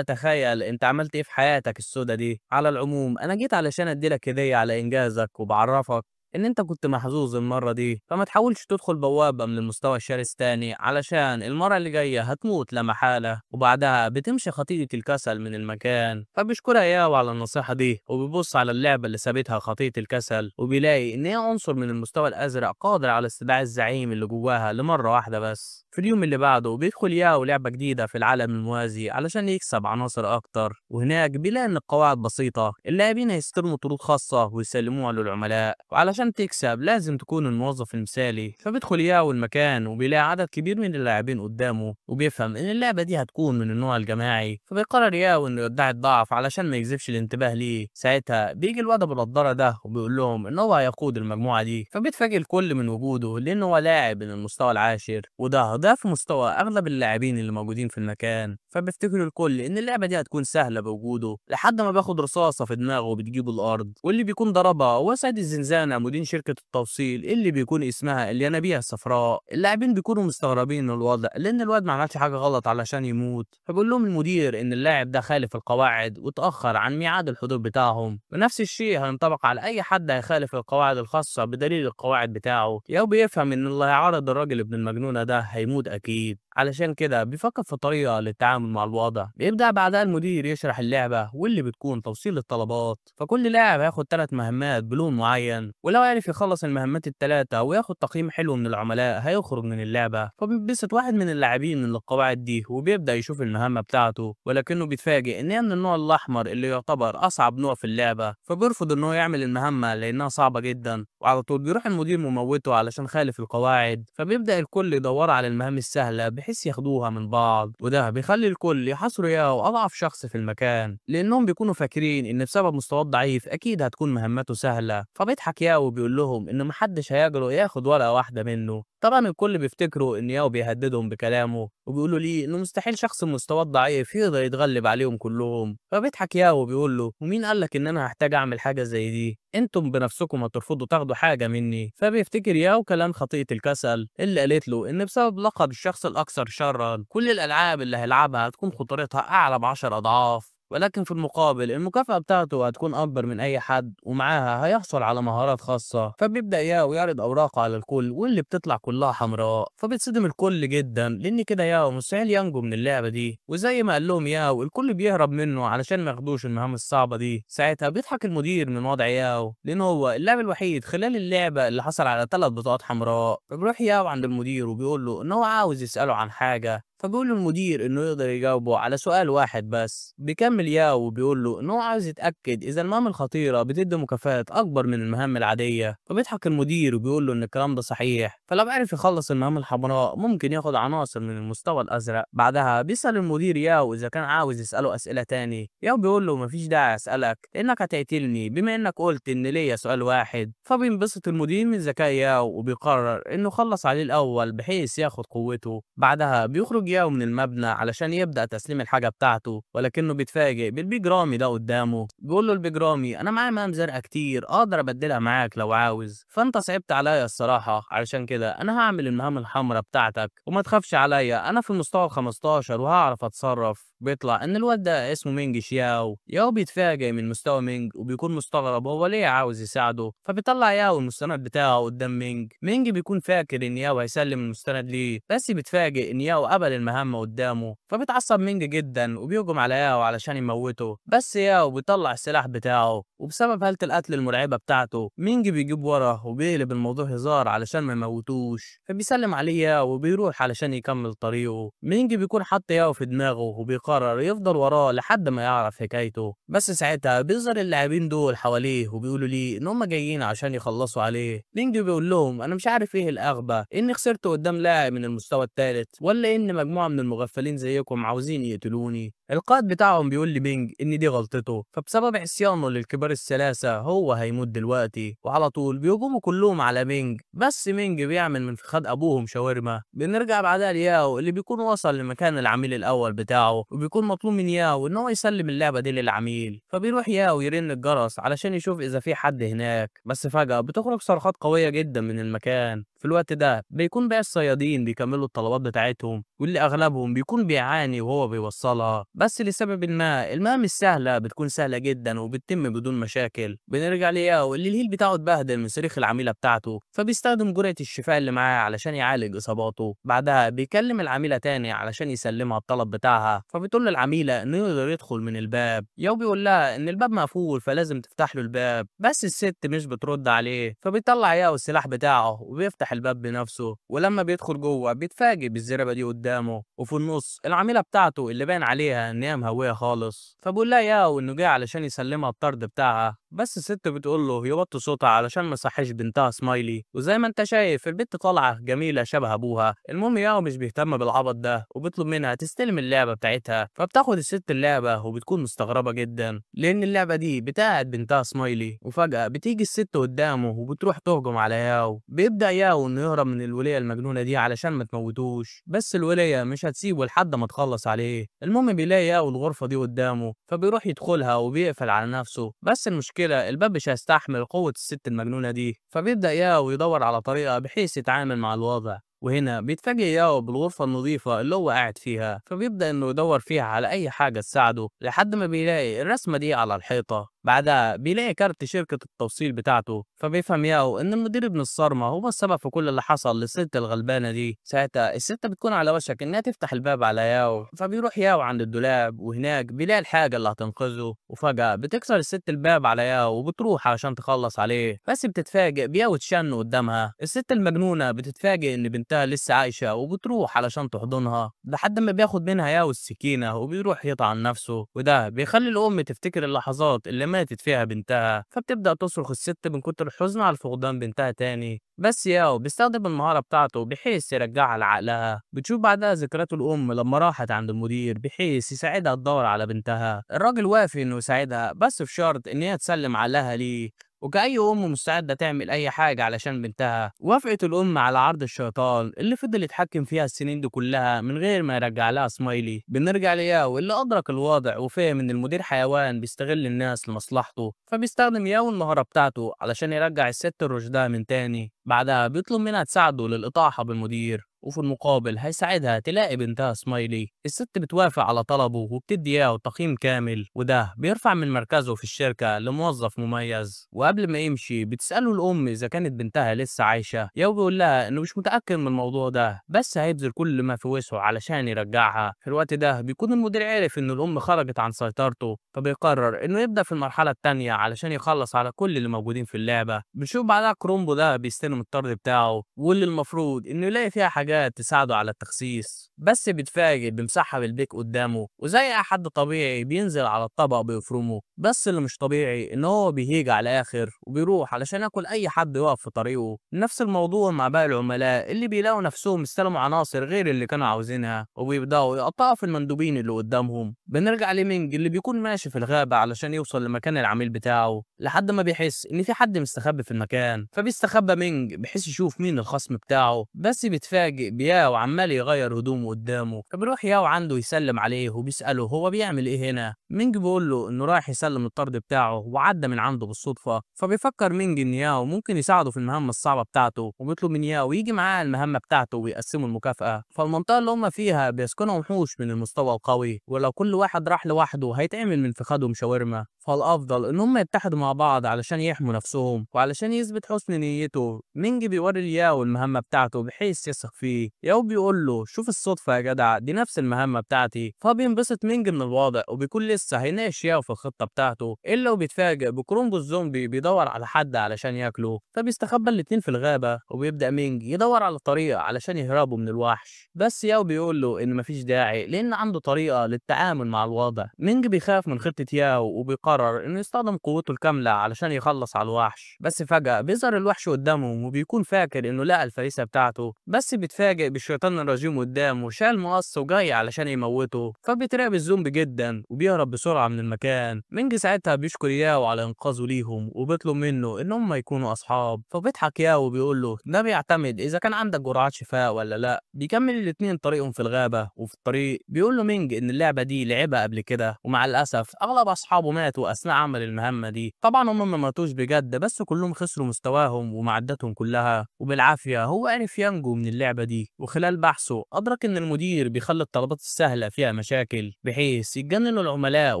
أتخيل أنت عملت إيه في حياتك السودة دي. على العموم أنا جيت علشان أديلك هدية على إنجازك، وبعرفك إن أنت كنت محظوظ المرة دي، فما تحاولش تدخل بوابة من المستوى الشرس تاني علشان المرة اللي جاية هتموت لا محالة. وبعدها بتمشي خطية الكسل من المكان. فبيشكرها ياو على النصيحة دي، وبيبص على اللعبة اللي سابتها خطية الكسل وبيلاقي إن هي عنصر من المستوى الأزرق قادر على استدعاء الزعيم اللي جواها لمرة واحدة بس. في اليوم اللي بعده بيدخل ياو لعبة جديدة في العالم الموازي علشان يكسب عناصر أكتر، وهناك بيلاقي إن القواعد بسيطة. اللاعبين هيستلموا طرود خاصة ويسلموها للعملاء، وعلشان تكسب لازم تكون الموظف المثالي. فبيدخل ياو المكان وبيلاقي عدد كبير من اللاعبين قدامه، وبيفهم إن اللعبة دي هتكون من النوع الجماعي. فبيقرر ياو إنه يدعي الضعف علشان ما يجذبش الانتباه ليه. ساعتها بيجي الواد أبو النضارة ده وبيقول لهم إن هو هيقود المجموعة دي، فبيتفاجئ الكل من وجوده لأنه هو لاعب من المستوى العاشر، وده ضعف مستوى أغلب اللاعبين اللي موجودين في المكان. فبيفتكر الكل إن اللعبة دي هتكون سهلة بوجوده، لحد ما بياخد رصاصة في دماغه وبتجيبه الأرض. واللي بيكون ضربها هو سيد الزنزانة مدير شركة التوصيل اللي بيكون اسمها الينابيع الصفراء. اللاعبين بيكونوا مستغربين من الوضع لأن الواد ما عملش حاجة غلط علشان يموت. فبيقول لهم المدير إن اللاعب ده خالف القواعد وتأخر عن ميعاد الحضور بتاعهم، ونفس الشيء هينطبق على أي حد هيخالف القواعد الخاصة بدليل القواعد بتاعه. ياو بيفهم إن اللي هيعارض الراجل ابن المجنونة ده هيموت أكيد، علشان كده بيفكر في طريقة للتعامل مع الوضع. بيبدأ بعدها المدير يشرح اللعبة واللي بتكون توصيل الطلبات. فكل لاعب هياخد 3 مهمات بلون معين، ولو عرف يخلص المهمات ال3 وياخد تقييم حلو من العملاء هيخرج من اللعبة. فبيتبسط واحد من اللاعبين من القواعد دي وبيبدأ يشوف المهمة بتاعته، ولكنه بيتفاجئ إن هي من النوع الأحمر اللي يعتبر أصعب نوع في اللعبة. فبيرفض إن هو يعمل المهمة لأنها صعبة جدا، وعلى طول بيروح المدير مموته علشان خالف القواعد. فبيبدأ الكل يدور على المهام السهلة بحيث ياخدوها من بعض، وده بيخلي الكل يحصروا ياو أضعف شخص في المكان لأنهم بيكونوا فاكرين إن بسبب مستواه الضعيف أكيد هتكون مهمته سهلة. فبيضحك ياو وبيقول لهم إن محدش هيجرؤ ياخد ورقة واحدة منه. طبعا الكل بيفتكروا إن ياو بيهددهم بكلامه، وبيقولوا ليه إنه مستحيل شخص مستواه الضعيف يقدر يتغلب عليهم كلهم. فبيضحك ياو وبيقول له ومين قالك إن أنا هحتاج أعمل حاجة زي دي؟ انتم بنفسكم هترفضوا تاخدوا حاجة مني. فبيفتكر ياو كلام خطية الكسل اللي قالت له ان بسبب لقب الشخص الاكثر شرا كل الالعاب اللي هيلعبها هتكون خطورتها اعلى ب10 اضعاف، ولكن في المقابل المكافأة بتاعته هتكون أكبر من أي حد، ومعاها هيحصل على مهارات خاصة. فبيبدأ ياو يعرض أوراقه على الكل واللي بتطلع كلها حمراء. فبيتصدم الكل جدا لأن كده ياو مستحيل ينجو من اللعبة دي، وزي ما قال لهم ياو الكل بيهرب منه علشان ما ياخدوش المهام الصعبة دي. ساعتها بيضحك المدير من وضع ياو لأن هو اللاعب الوحيد خلال اللعبة اللي حصل على 3 بطاقات حمراء. فبيروح ياو عند المدير وبيقول له إن هو عاوز يسأله عن حاجة، فبيقول له المدير انه يقدر يجاوبه على سؤال واحد بس. بيكمل ياو وبيقول له ان هو عاوز يتاكد اذا المهام الخطيره بتدي مكافآت اكبر من المهام العاديه. فبيضحك المدير وبيقول له ان الكلام ده صحيح، فلو عرف يخلص المهام الحمراء ممكن ياخد عناصر من المستوى الازرق. بعدها بيسال المدير ياو اذا كان عاوز يساله اسئله تاني. ياو بيقول له مفيش داعي اسالك لانك هتقتلني بما انك قلت ان ليا سؤال واحد. فبينبسط المدير من ذكاء ياو وبيقرر انه يخلص عليه الاول بحيث ياخد قوته. بعدها بيخرج ياو من المبنى علشان يبدأ تسليم الحاجة بتاعته، ولكنه بيتفاجئ بالبيج رامي ده قدامه. بيقول له البيج رامي انا معايا مهام زرقاء كتير اقدر ابدلها معاك لو عاوز، فانت صعبت عليا الصراحة، علشان كده انا هعمل المهام الحمراء بتاعتك وما تخافش عليا انا في المستوى ال15 وهعرف اتصرف. بيطلع ان الواد ده اسمه مينج شياو. ياو بيتفاجئ من مستوى مينج وبيكون مستغرب هو ليه عاوز يساعده. فبيطلع ياو المستند بتاعه قدام مينج. مينج بيكون فاكر ان ياو هيسلم المستند ليه، بس بيتفاجئ ان ياو قبل المهمة قدامه. فبيتعصب مينج جدا وبيهجم على ياو علشان يموته، بس ياو بيطلع السلاح بتاعه، وبسبب هالة القتل المرعبة بتاعته مينج بيجيب وراه وبيقلب الموضوع هزار علشان ما يموتوش. فبيسلم عليه ياو وبيروح علشان يكمل طريقه. مينج بيكون حط ياو في دماغه وبيقرر يفضل وراه لحد ما يعرف حكايته. بس ساعتها بيظهر اللاعبين دول حواليه وبيقولوا ليه ان هم جايين عشان يخلصوا عليه. مينج بيقول لهم انا مش عارف ايه الاغبى، اني خسرت قدام لاعب من المستوى الثالث، ولا ان مجموعه من المغفلين زيكم عاوزين يقتلوني. القائد بتاعهم بيقول لمينج ان دي غلطته، فبسبب عصيانه للكبار الثلاثه هو هيموت دلوقتي. وعلى طول بيهجموا كلهم على مينج، بس مينج بيعمل من فخاد ابوهم شاورما. بنرجع بعدها لياو اللي بيكون وصل لمكان العميل الاول بتاعه، وبيكون مطلوب من ياو ان هو يسلم اللعبه دي للعميل. فبيروح ياو يرن الجرس علشان يشوف اذا في حد هناك، بس فجاه بتخرج صرخات قويه جدا من المكان. في الوقت ده بيكون باقي الصيادين بيكملوا الطلبات بتاعتهم، واللي اغلبهم بيكون بيعاني وهو بيوصلها، بس لسبب ما المهام السهله بتكون سهله جدا وبتتم بدون مشاكل. بنرجع لياو اللي الهيل بتاعه اتبهدل من صريخ العميله بتاعته، فبيستخدم جرعه الشفاء اللي معاه علشان يعالج اصاباته. بعدها بيكلم العميله تاني علشان يسلمها الطلب بتاعها، فبتقول للعميله انه يقدر يدخل من الباب. ياو بيقول لها ان الباب مقفول فلازم تفتح له الباب، بس الست مش بترد عليه. فبيطلع ياو السلاح بتاعه وبيفتح الباب بنفسه، ولما بيدخل جوه بيتفاجئ بالزربه دي قدامه، وفي النص العميله بتاعته اللي باين عليها ان هي مهويه خالص. فبقول لها ياو انه جاي علشان يسلمها الطرد بتاعها، بس الست بتقول له يوطي صوتها علشان ما يصحيش بنتها سمايلي. وزي ما انت شايف البنت طالعه جميله شبه ابوها. المهم ياو مش بيهتم بالعبط ده وبيطلب منها تستلم اللعبه بتاعتها. فبتاخد الست اللعبه وبتكون مستغربه جدا لان اللعبه دي بتاعت بنتها سمايلي. وفجاه بتيجي الست قدامه وبتروح تهجم على ياو. بيبدا ياو انه يهرب من الوليه المجنونه دي علشان ما تموتوش، بس الوليه مش هتسيبه لحد ما تخلص عليه. المهم بيلاقي ياو الغرفه دي قدامه، فبيروح يدخلها وبيقفل على نفسه. بس المشكله الباب مش هيستحمل قوه الست المجنونه دي، فبيبدا ياو يدور على طريقه بحيث يتعامل مع الوضع. وهنا بيتفاجئ ياو بالغرفة النظيفة اللي هو قاعد فيها، فبيبدأ إنه يدور فيها على أي حاجة تساعده لحد ما بيلاقي الرسمة دي على الحيطة. بعدها بيلاقي كارت شركة التوصيل بتاعته، فبيفهم ياو إن المدير ابن الصرمة هو السبب في كل اللي حصل للست الغلبانة دي. ساعتها الست بتكون على وشك إنها تفتح الباب على ياو، فبيروح ياو عند الدولاب وهناك بيلاقي الحاجة اللي هتنقذه. وفجأة بتكسر الست الباب على ياو وبتروح علشان تخلص عليه، بس بتتفاجئ بياو تشن قدامها. الست المجنونة بتتفاجئ إن بنتها لسه عايشة وبتروح علشان تحضنها، لحد ما بياخد منها ياو السكينة وبيروح يطعن نفسه. وده بيخلي الأم تفتكر اللحظات اللي ماتت فيها بنتها، فبتبدأ تصرخ الست من كتر الحزن على فقدان بنتها تاني. بس ياو بيستخدم المهارة بتاعته بحيث يرجعها لعقلها. بتشوف بعدها ذكريات الأم لما راحت عند المدير بحيث يساعدها تدور على بنتها. الراجل وافق إنه يساعدها بس في شرط إن هي تسلم عقلها ليه، وكأي أم مستعدة تعمل أي حاجة علشان بنتها. وافقت الأم على عرض الشيطان اللي فضل يتحكم فيها السنين دي كلها من غير ما يرجع لها سمايلي. بنرجع لياو اللي أدرك الوضع وفهم إن المدير حيوان بيستغل الناس لمصلحته، فبيستخدم ياو المهارة بتاعته علشان يرجع الست الرشدها من تاني. بعدها بيطلب منها تساعده للإطاحة بالمدير، وفي المقابل هيساعدها تلاقي بنتها سمايلي. الست بتوافق على طلبه وبتدي اياه تقييم كامل، وده بيرفع من مركزه في الشركة لموظف مميز. وقبل ما يمشي بتسأله الأم إذا كانت بنتها لسه عايشة. ياو بيقول لها إنه مش متأكد من الموضوع ده، بس هيبذل كل ما في وسعه علشان يرجعها. في الوقت ده بيكون المدير عارف إن الأم خرجت عن سيطرته، فبيقرر إنه يبدأ في المرحلة التانية علشان يخلص على كل اللي موجودين في اللعبة. بنشوف بعدها كرومبو ده بيستلم الطرد بتاعه، واللي المفروض إنه يلاقي فيها حاجات تساعده على التخسيس، بس بيتفاجئ بمسحب البيك قدامه. وزي اي حد طبيعي بينزل على الطبق بيفرمه، بس اللي مش طبيعي ان هو بيهيج على الاخر وبيروح علشان ياكل اي حد يقف في طريقه. نفس الموضوع مع باقي العملاء اللي بيلاقوا نفسهم استلموا عناصر غير اللي كانوا عاوزينها وبيبداوا يقطعوا في المندوبين اللي قدامهم. بنرجع لمينج اللي بيكون ماشي في الغابه علشان يوصل لمكان العميل بتاعه، لحد ما بيحس ان في حد مستخبي في المكان. فبيستخبى مينج بحيث يشوف مين الخصم بتاعه، بس بيتفاجئ بياو عمال يغير هدومه قدامه. فبيروح ياو عنده يسلم عليه وبيسأله هو بيعمل ايه هنا. مينج بيقول له انه رايح يساعد يسلم الطرد بتاعه وعدى من عنده بالصدفة، فبيفكر مينج إن ياو ممكن يساعده في المهمة الصعبة بتاعته، وبيطلب من ياو يجي معاه المهمة بتاعته ويقسموا المكافأة. فالمنطقة اللي هم فيها بيسكنها وحوش من المستوى القوي، ولو كل واحد راح لوحده هيتعمل من فخادهم شاورما، فالأفضل إن هم يتحدوا مع بعض علشان يحموا نفسهم. وعلشان يثبت حسن نيته، مينج بيوري لياو المهمة بتاعته بحيث يثق فيه. ياو بيقول له شوف الصدفة يا جدع، دي نفس المهمة بتاعتي. فبينبسط مينج من الوضع وبيكون لسه هيناقش ياو في الخطة بتاعته، إلا وبيتفاجئ بكرومبو الزومبي بيدور على حد علشان ياكله. فبيستخبى الاتنين في الغابة، وبيبدأ مينج يدور على طريقة علشان يهربوا من الوحش. بس ياو بيقول له إن مفيش داعي لأن عنده طريقة للتعامل مع الوضع. مينج بيخاف من خطة ياو وبيقرر إنه يستخدم قوته الكاملة علشان يخلص على الوحش. بس فجأة بيظهر الوحش قدامهم وبيكون فاكر إنه لقى الفريسة بتاعته، بس بيتفاجئ بالشيطان الرجيم قدامه شال مقص وجاي علشان يموته. فبيترعب الزومبي جدا وبيهرب بسرعة من المكان. مينج ساعتها بيشكر ياو على إنقاذه ليهم وبيطلب منه إن هم يكونوا أصحاب. فبيضحك ياو وبيقول له ده بيعتمد إذا كان عندك جرعات شفاء ولا لأ. بيكمل الاتنين طريقهم في الغابة، وفي الطريق بيقول له مينج إن اللعبة دي لعبها قبل كده، ومع الأسف أغلب أصحابه ماتوا أثناء عمل المهمة دي. طبعا هم ما ماتوش بجد، بس كلهم خسروا مستواهم ومعداتهم كلها، وبالعافية هو عرف ينجو من اللعبة دي. وخلال بحثه أدرك إن المدير بيخلي الطلبات السهلة فيها مشاكل بحيث يتجننوا العملاء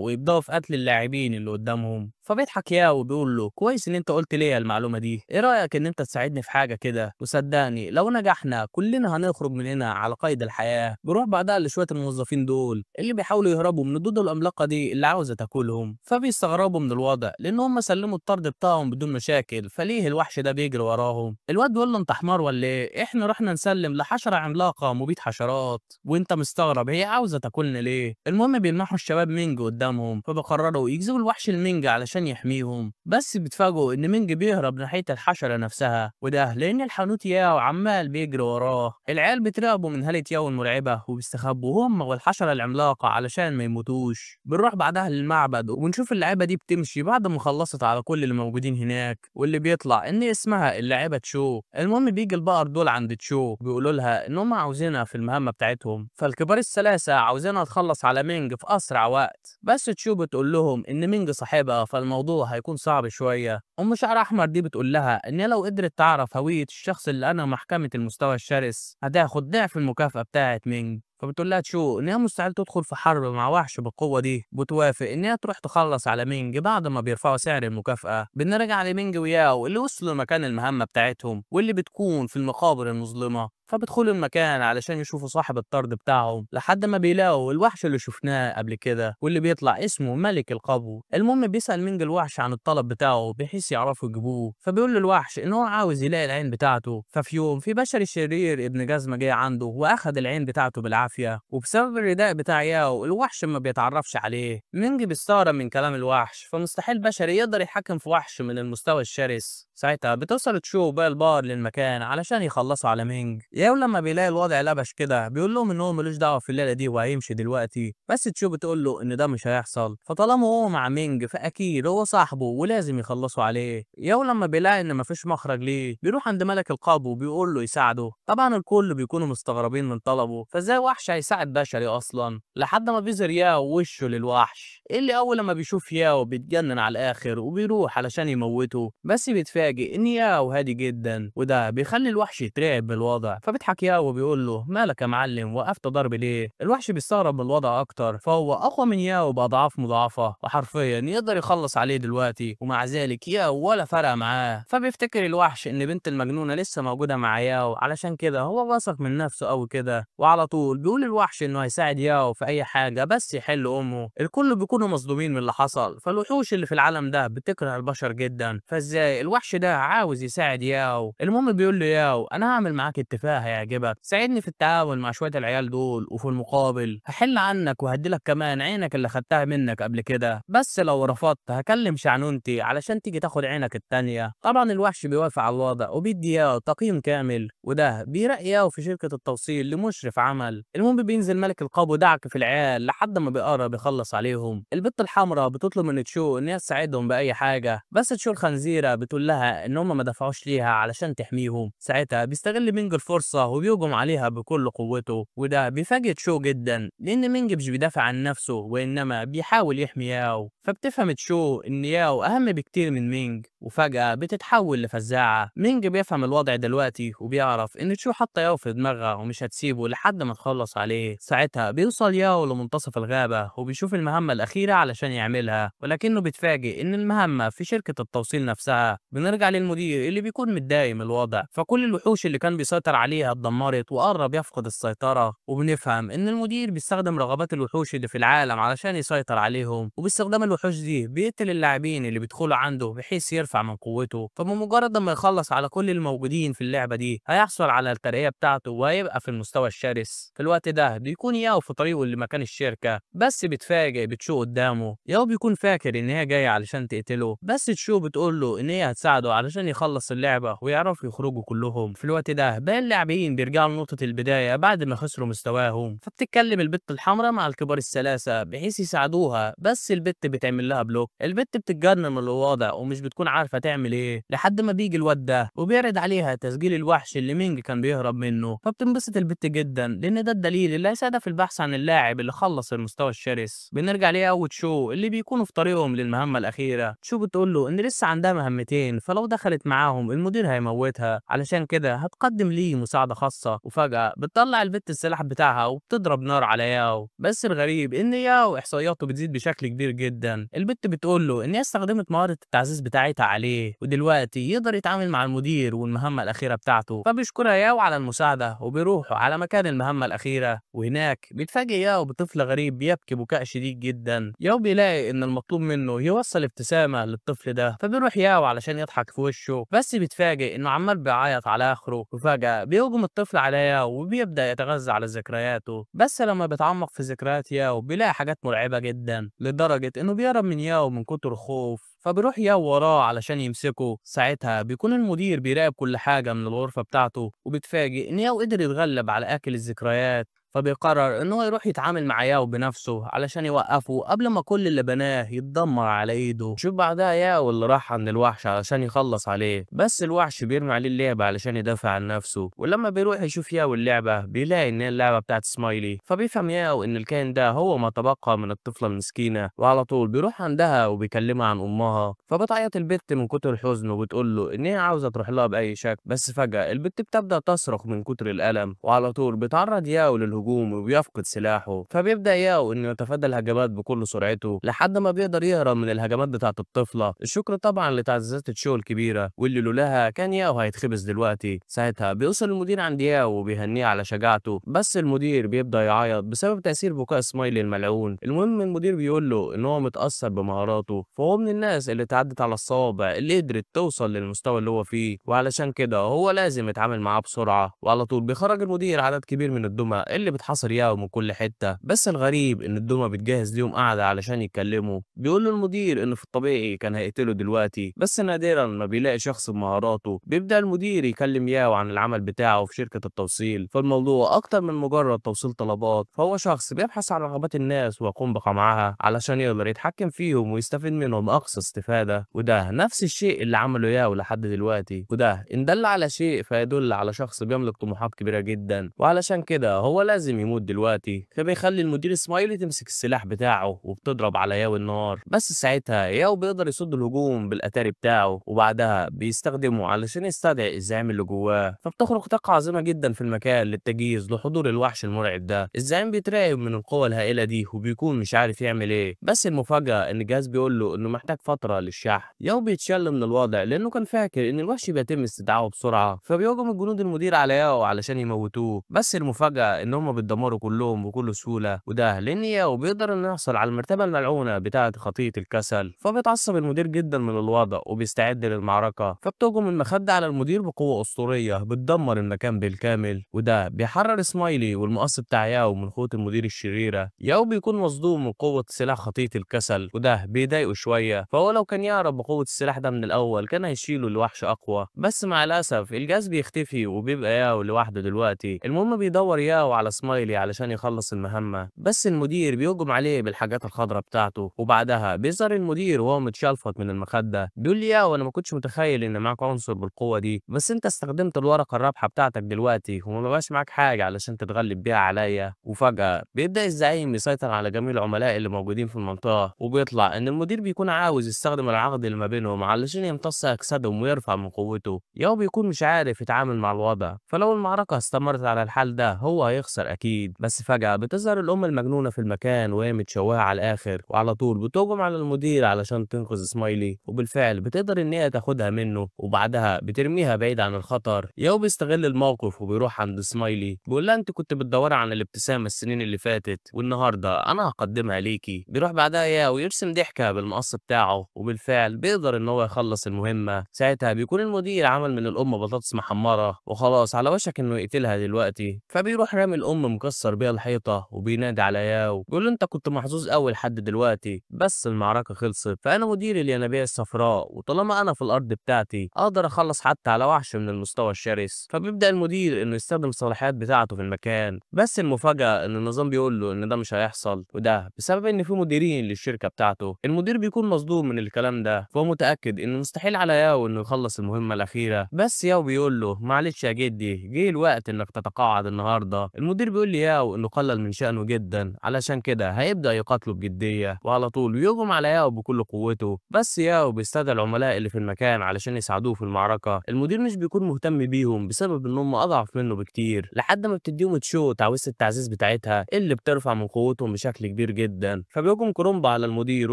ويبدأوا في قتل اللاعبين اللي قدامهم. فبيضحك ياو وبيقول له كويس ان انت قلت لي المعلومه دي، ايه رايك ان انت تساعدني في حاجه كده؟ وصدقني لو نجحنا كلنا هنخرج من هنا على قيد الحياه. بيروح بعدها لشويه الموظفين دول اللي بيحاولوا يهربوا من الدود العملاقه دي اللي عاوزه تاكلهم، فبيستغربوا من الوضع لان هم سلموا الطرد بتاعهم بدون مشاكل، فليه الوحش ده بيجري وراهم؟ الواد بيقول له انت حمار ولا ايه؟ احنا رحنا نسلم لحشره عملاقه مبيد حشرات وانت مستغرب هي عاوزه تاكلنا ليه؟ المهم بيلمحوا الشباب مينج قدامهم، فبيقرروا يجذبوا الوحش المينج علشان يحميهم. بس بيتفاجئوا ان مينج بيهرب ناحيه الحشره نفسها، وده لان الحانوت ياو عمال بيجري وراه. العيال بيترعبوا من هاله ياو المرعبه وبيستخبوا هم والحشره العملاقه علشان ما يموتوش. بنروح بعدها للمعبد وبنشوف اللعيبه دي بتمشي بعد ما خلصت على كل اللي موجودين هناك، واللي بيطلع ان اسمها اللعيبه تشو. المهم بيجي البقر دول عند تشو بيقولوا لها ان هم عاوزينها في المهمه بتاعتهم، فالكبار الثلاثه عاوزينها تخلص على مينج في اسرع وقت. بس تشو بتقول لهم ان مينج صاحبها فالموضوع هيكون صعب شويه. ام شعر احمر دي بتقول لها ان لو قدرت تعرف هويه الشخص اللي انا محكمه المستوى الشرس هتاخد ضعف المكافاه بتاعت مينج. فبتقول لها تشو ان هي مستحيل تدخل في حرب مع وحش بالقوه دي، بتوافق ان هي تروح تخلص على مينج بعد ما بيرفعوا سعر المكافاه. بنرجع لمينج وياو اللي وصلوا لمكان المهمه بتاعتهم واللي بتكون في المقابر المظلمه، فبدخلوا المكان علشان يشوفوا صاحب الطرد بتاعهم لحد ما بيلاقوا الوحش اللي شفناه قبل كده واللي بيطلع اسمه ملك القبو. المهم بيسأل مينج الوحش عن الطلب بتاعه بحيث يعرفوا يجيبوه، فبيقول له الوحش ان هو عاوز يلاقي العين بتاعته. ففي يوم في بشري شرير ابن جزمة جه عنده واخد العين بتاعته بالعافية، وبسبب الرداء بتاع ياو الوحش ما بيتعرفش عليه. مينج بيستغرب من كلام الوحش، فمستحيل بشري يقدر يتحكم في وحش من المستوى الشرس. ساعتها بتوصل تشو وباقي البار للمكان علشان يخلصوا على مينج. ياو لما بيلاقي الوضع لبش كده بيقول لهم ان هو ملوش دعوه في الليله دي وهيمشي دلوقتي، بس تشو بتقول له ان ده مش هيحصل، فطالما هو مع مينج فاكيد هو صاحبه ولازم يخلصوا عليه. ياو لما بيلاقي ان مفيش مخرج ليه بيروح عند ملك القبو وبيقول له يساعده. طبعا الكل بيكونوا مستغربين من طلبه، فازاي وحش هيساعد بشري اصلا؟ لحد ما بيظهر ياو وشه للوحش اللي اول لما بيشوف ياو بيتجنن على الاخر وبيروح علشان يموته. بس بيتفاجئ ان ياو هادي جدا وده بيخلي الوحش يترعب بالوضع، فبيضحك ياو وبيقول له مالك يا معلم وقفت ضرب ليه؟ الوحش بيستغرب من الوضع اكتر، فهو اقوى من ياو باضعاف مضاعفه وحرفيا يقدر يخلص عليه دلوقتي، ومع ذلك ياو ولا فرق معاه. فبيفتكر الوحش ان بنت المجنونه لسه موجوده مع ياو، علشان كده هو واثق من نفسه قوي كده، وعلى طول بيقول الوحش انه هيساعد ياو في اي حاجه بس يحل امه. الكل بيكونوا مصدومين من اللي حصل، فالوحوش اللي في العالم ده بتكره البشر جدا، فازاي الوحش ده عاوز يساعد ياو؟ المهم بيقول له ياو انا هعمل معاك اتفاق هيعجبك، ساعدني في التعاون مع شويه العيال دول وفي المقابل هحل عنك وهديلك كمان عينك اللي خدتها منك قبل كده، بس لو رفضت هكلم شعنونتي علشان تيجي تاخد عينك التانية. طبعا الوحش بيوافق على الوضع وبيدي ياو تقييم كامل، وده بيرقي ياو في شركه التوصيل لمشرف عمل. المهم بينزل ملك القبو دعك في العيال لحد ما بيقرب يخلص عليهم. البت الحمراء بتطلب من تشو ان هي تساعدهم باي حاجه، بس تشو الخنزيره بتقول لها لها ان هم ما دفعوش ليها علشان تحميهم. ساعتها بيستغل مينج الفرصة وبيهجم عليها بكل قوته، وده بيفاجئ تشو جدا لان مينج مش بيدافع عن نفسه وانما بيحاول يحمي ياو. فبتفهم تشو ان ياو اهم بكتير من مينج، وفجأة بتتحول لفزاعة. مينج بيفهم الوضع دلوقتي وبيعرف ان تشو حاطه ياو في دماغها ومش هتسيبه لحد ما تخلص عليه. ساعتها بيوصل ياو لمنتصف الغابة وبيشوف المهمة الأخيرة علشان يعملها، ولكنه بيتفاجئ ان المهمة في شركة التوصيل نفسها. بنرجع للمدير اللي بيكون متضايق من الوضع، فكل الوحوش اللي كان بيسيطر عليها اتدمرت وقرب يفقد السيطرة. وبنفهم ان المدير بيستخدم رغبات الوحوش اللي في العالم علشان يسيطر عليهم، وباستخدام الوحوش دي بيقتل اللاعبين اللي بيدخلوا عنده بحيث يرفع من قوته. فبمجرد ما يخلص على كل الموجودين في اللعبة دي هيحصل على الترقية بتاعته وهيبقى في المستوى الشرس. في الوقت ده بيكون ياو في طريقه لمكان الشركة، بس بيتفاجئ بتشو قدامه. ياو بيكون فاكر ان هي جاية علشان تقتله، بس تشو بتقول له ان هي هتساعده علشان يخلص اللعبة ويعرفوا يخرجوا كلهم. في الوقت ده باقي اللاعبين بيرجعوا لنقطة البداية بعد ما خسروا مستواهم، فبتتكلم البت الحمراء مع الكبار الثلاثة بحيث يساعدوها، بس البت بتعمل لها بلوك. البت بتتجنن من الوضع ومش بتكون عارفة تعمل ايه لحد ما بيجي الواد ده وبيعرض عليها تسجيل الوحش اللي مينج كان بيهرب منه. فبتنبسط البت جدا لان ده الدليل اللي هيساعدها في البحث عن اللاعب اللي خلص المستوى الشرس. بنرجع ليه اول شو اللي بيكونوا في طريقهم للمهمة الأخيرة. شو بتقول له ان لسه عندها مهمتين، فلو دخلت معاهم المدير هيموتها، علشان كده هتقدم ليه مساعدة خاصة. وفجأة بتطلع البت السلاح بتاعها وبتضرب نار على ياو، بس الغريب ان ياو احصائياته بتزيد بشكل كبير جدا. البت بتقول له ان هي استخدمت مهارة التعزيز بتاعتها عليه ودلوقتي يقدر يتعامل مع المدير والمهمة الأخيرة بتاعته. فبيشكرها ياو على المساعدة وبيروحوا على مكان المهمة الأخيرة، وهناك بيتفاجئ ياو بطفل غريب بيبكي بكاء شديد جدا. ياو بيلاقي ان المطلوب منه يوصل ابتسامة للطفل ده، فبيروح ياو علشان يضحك في وشه، بس بيتفاجئ انه عمال بيعيط على اخره. وفجأة بيهجم الطفل على ياو وبيبدأ يتغذى على ذكرياته، بس لما بيتعمق في ذكريات ياو بيلاقي حاجات مرعبة جدا لدرجة انه بيهرب من ياو من كتر الخوف. فبيروح ياو وراه علشان يمسكه. ساعتها بيكون المدير بيراقب كل حاجة من الغرفة بتاعته، وبيتفاجئ ان ياو قدر يتغلب على اكل الذكريات. فبيقرر ان هو يروح يتعامل مع ياو بنفسه علشان يوقفه قبل ما كل اللي بناه يتدمر على ايده. شوف بعدها ياو اللي راح عند الوحش علشان يخلص عليه، بس الوحش بيرمي عليه اللعبة علشان يدافع عن نفسه. ولما بيروح يشوف ياو اللعبة بيلاقي ان هي اللعبة بتاعت سمايلي، فبيفهم ياو ان الكائن ده هو ما تبقى من الطفلة المسكينة، وعلى طول بيروح عندها وبيكلمها عن امها. فبتعيط البت من كتر الحزن وبتقول له ان هي عاوزة تروح لها باي شكل، بس فجأة البت بتبدأ تصرخ من كتر الألم، وعلى طول بيتعرض ياو للهجوم وبيفقد سلاحه. فبيبدأ ياو انه يتفادى الهجمات بكل سرعته لحد ما بيقدر يهرب من الهجمات بتاعة الطفلة. الشكر طبعا لتعزيزات تشو الكبيرة واللي لولاها كان ياو هيتخبز دلوقتي. ساعتها بيوصل المدير عند ياو وبيهنيه على شجاعته، بس المدير بيبدأ يعيط بسبب تأثير بكاء سمايلي الملعون. المهم المدير بيقول له ان هو متأثر بمهاراته، فهو من الناس اللي تعدت على الصوابع اللي قدرت توصل للمستوى اللي هو فيه، وعلشان كده هو لازم يتعامل معاه بسرعة. وعلى طول بيخرج المدير عدد كبير من الدمى اللي بتحاصر ياو من كل حتة، بس الغريب ان الدمى بتجهز ليهم قاعدة علشان يتكلموا. بيقول له المدير انه في الطبيعي كان هيقتله دلوقتي، بس نادرا ما بيلاقي شخص بمهاراته. بيبدأ المدير يكلم ياو عن العمل بتاعه في شركة التوصيل، فالموضوع اكتر من مجرد توصيل طلبات، فهو شخص بيبحث عن رغبات الناس ويقوم بقمعها علشان يقدر يتحكم فيهم ويستفيد منهم اقصى استفادة. وده نفس الشيء اللي عمله ياو لحد دلوقتي، وده ان دل على شيء فيدل على شخص بيملك طموحات كبيرة جدا، وعلشان كده هو لازم يموت دلوقتي. فبيخلي المدير سمايلي تمسك السلاح بتاعه وبتضرب على ياو النار، بس ساعتها ياو بيقدر يصد الهجوم بالاتاري بتاعه، وبعدها بيستخدمه علشان يستدعي الزعيم اللي جواه. فبتخرج طاقة عظيمة جدا في المكان للتجهيز لحضور الوحش المرعب ده. الزعيم بيترعب من القوة الهائلة دي وبيكون مش عارف يعمل ايه، بس المفاجأة ان الجهاز بيقول له انه محتاج فترة للشحن. ياو بيتشل من الوضع لانه كان فاكر ان الوحش بيتم استدعائه بسرعة، فبيهجم الجنود المدير على ياو علشان يموتوه، بس المفاجأة ان هم بيتدمروا كلهم بكل سهولة، وده لان ياو بيقدر انه يحصل على المرتبة الملعونة بتاعة خطية الكسل. فبيتعصب المدير جدا من الوضع وبيستعد للمعركة، فبتهجم المخدة على المدير بقوة أسطورية بتدمر المكان بالكامل، وده بيحرر سمايلي والمقص بتاع ياو من قوة المدير الشريرة. ياو بيكون مصدوم من قوة سلاح خطية الكسل، وده بيضايقه شوية، فهو لو كان يعرف بقوة السلاح ده من الأول كان هيشيله لوحش أقوى، بس مع الأسف الجهاز بيختفي وبيبقى ياو لوحده دلوقتي. المهم بيدور ياو على سمايلي علشان يخلص المهمة، بس المدير بيهجم عليه بالحاجات الخضراء بتاعته. وبعدها بيظهر المدير وهو متشلفط من المخدة، بيقول لي ياو انا ما كنتش متخيل ان معاك عنصر بالقوة دي، بس انت استخدمت الورقة الرابحة بتاعتك دلوقتي وما بقاش معاك حاجة علشان تتغلب بيها عليا. وفجأة بيبدأ الزعيم يسيطر على جميع العملاء اللي موجودين في المنطقة، وبيطلع ان المدير بيكون عاوز يستخدم العقد اللي ما بينهم علشان يمتص اجسادهم ويرفع من قوته. ياو بيكون مش عارف يتعامل مع الوضع، فلو المعركة استمرت على الحال ده هو هيخسر اكيد. بس فجأة بتظهر الام المجنونة في المكان وهي متشوهة على الاخر، وعلى طول بتهجم على المدير علشان تنقذ سمايلي، وبالفعل بتقدر ان هي تاخدها منه وبعدها بترميها بعيد عن الخطر. ياو بيستغل الموقف وبيروح عند سمايلي بيقول لها انت كنت بتدوري عن الابتسامة السنين اللي فاتت، والنهارده انا هقدمها ليكي. بيروح بعدها ياو يرسم ضحكة بالمقص بتاعه، وبالفعل بيقدر ان هو يخلص المهمة. ساعتها بيكون المدير عمل من الام بطاطس محمرة وخلاص على وشك انه يقتلها دلوقتي، فبيروح رامي الام مكسر بيها الحيطة وبينادي على ياو بيقول له انت كنت محظوظ قوي لحد دلوقتي، بس المعركة خلصت، فانا مدير الينابيع الصفراء وطالما انا في الارض بتاعتي اقدر اخلص حتى على وحش من المستوى الشرس. فبيبدأ المدير انه يستخدم الصلاحيات بتاعته في المكان، بس المفاجأة ان النظام بيقول له ان ده مش هيحصل، وده بسبب ان في مديرين للشركة بتاعته. المدير بيكون مصدوم من الكلام ده، فهو متأكد انه مستحيل على ياو انه يخلص المهمة الأخيرة. بس ياو بيقول له معلش يا جدي جه الوقت انك تتقاعد النهارده. المدير بيقول لي ياو انه قلل من شأنه جدا، علشان كده هيبدأ يقاتله بجدية، وعلى طول بيهجم على ياو بكل قوته. بس ياو بيستدعي العملاء اللي في المكان علشان يساعدوه في المعركة. المدير مش بيكون مهتم بيهم بسبب ان هم اضعف منه بكتير، لحد ما بتديهم تشو تعويذة التعزيز بتاعتها اللي بترفع من قوتهم بشكل كبير جدا. فبيهجم كرومبا على المدير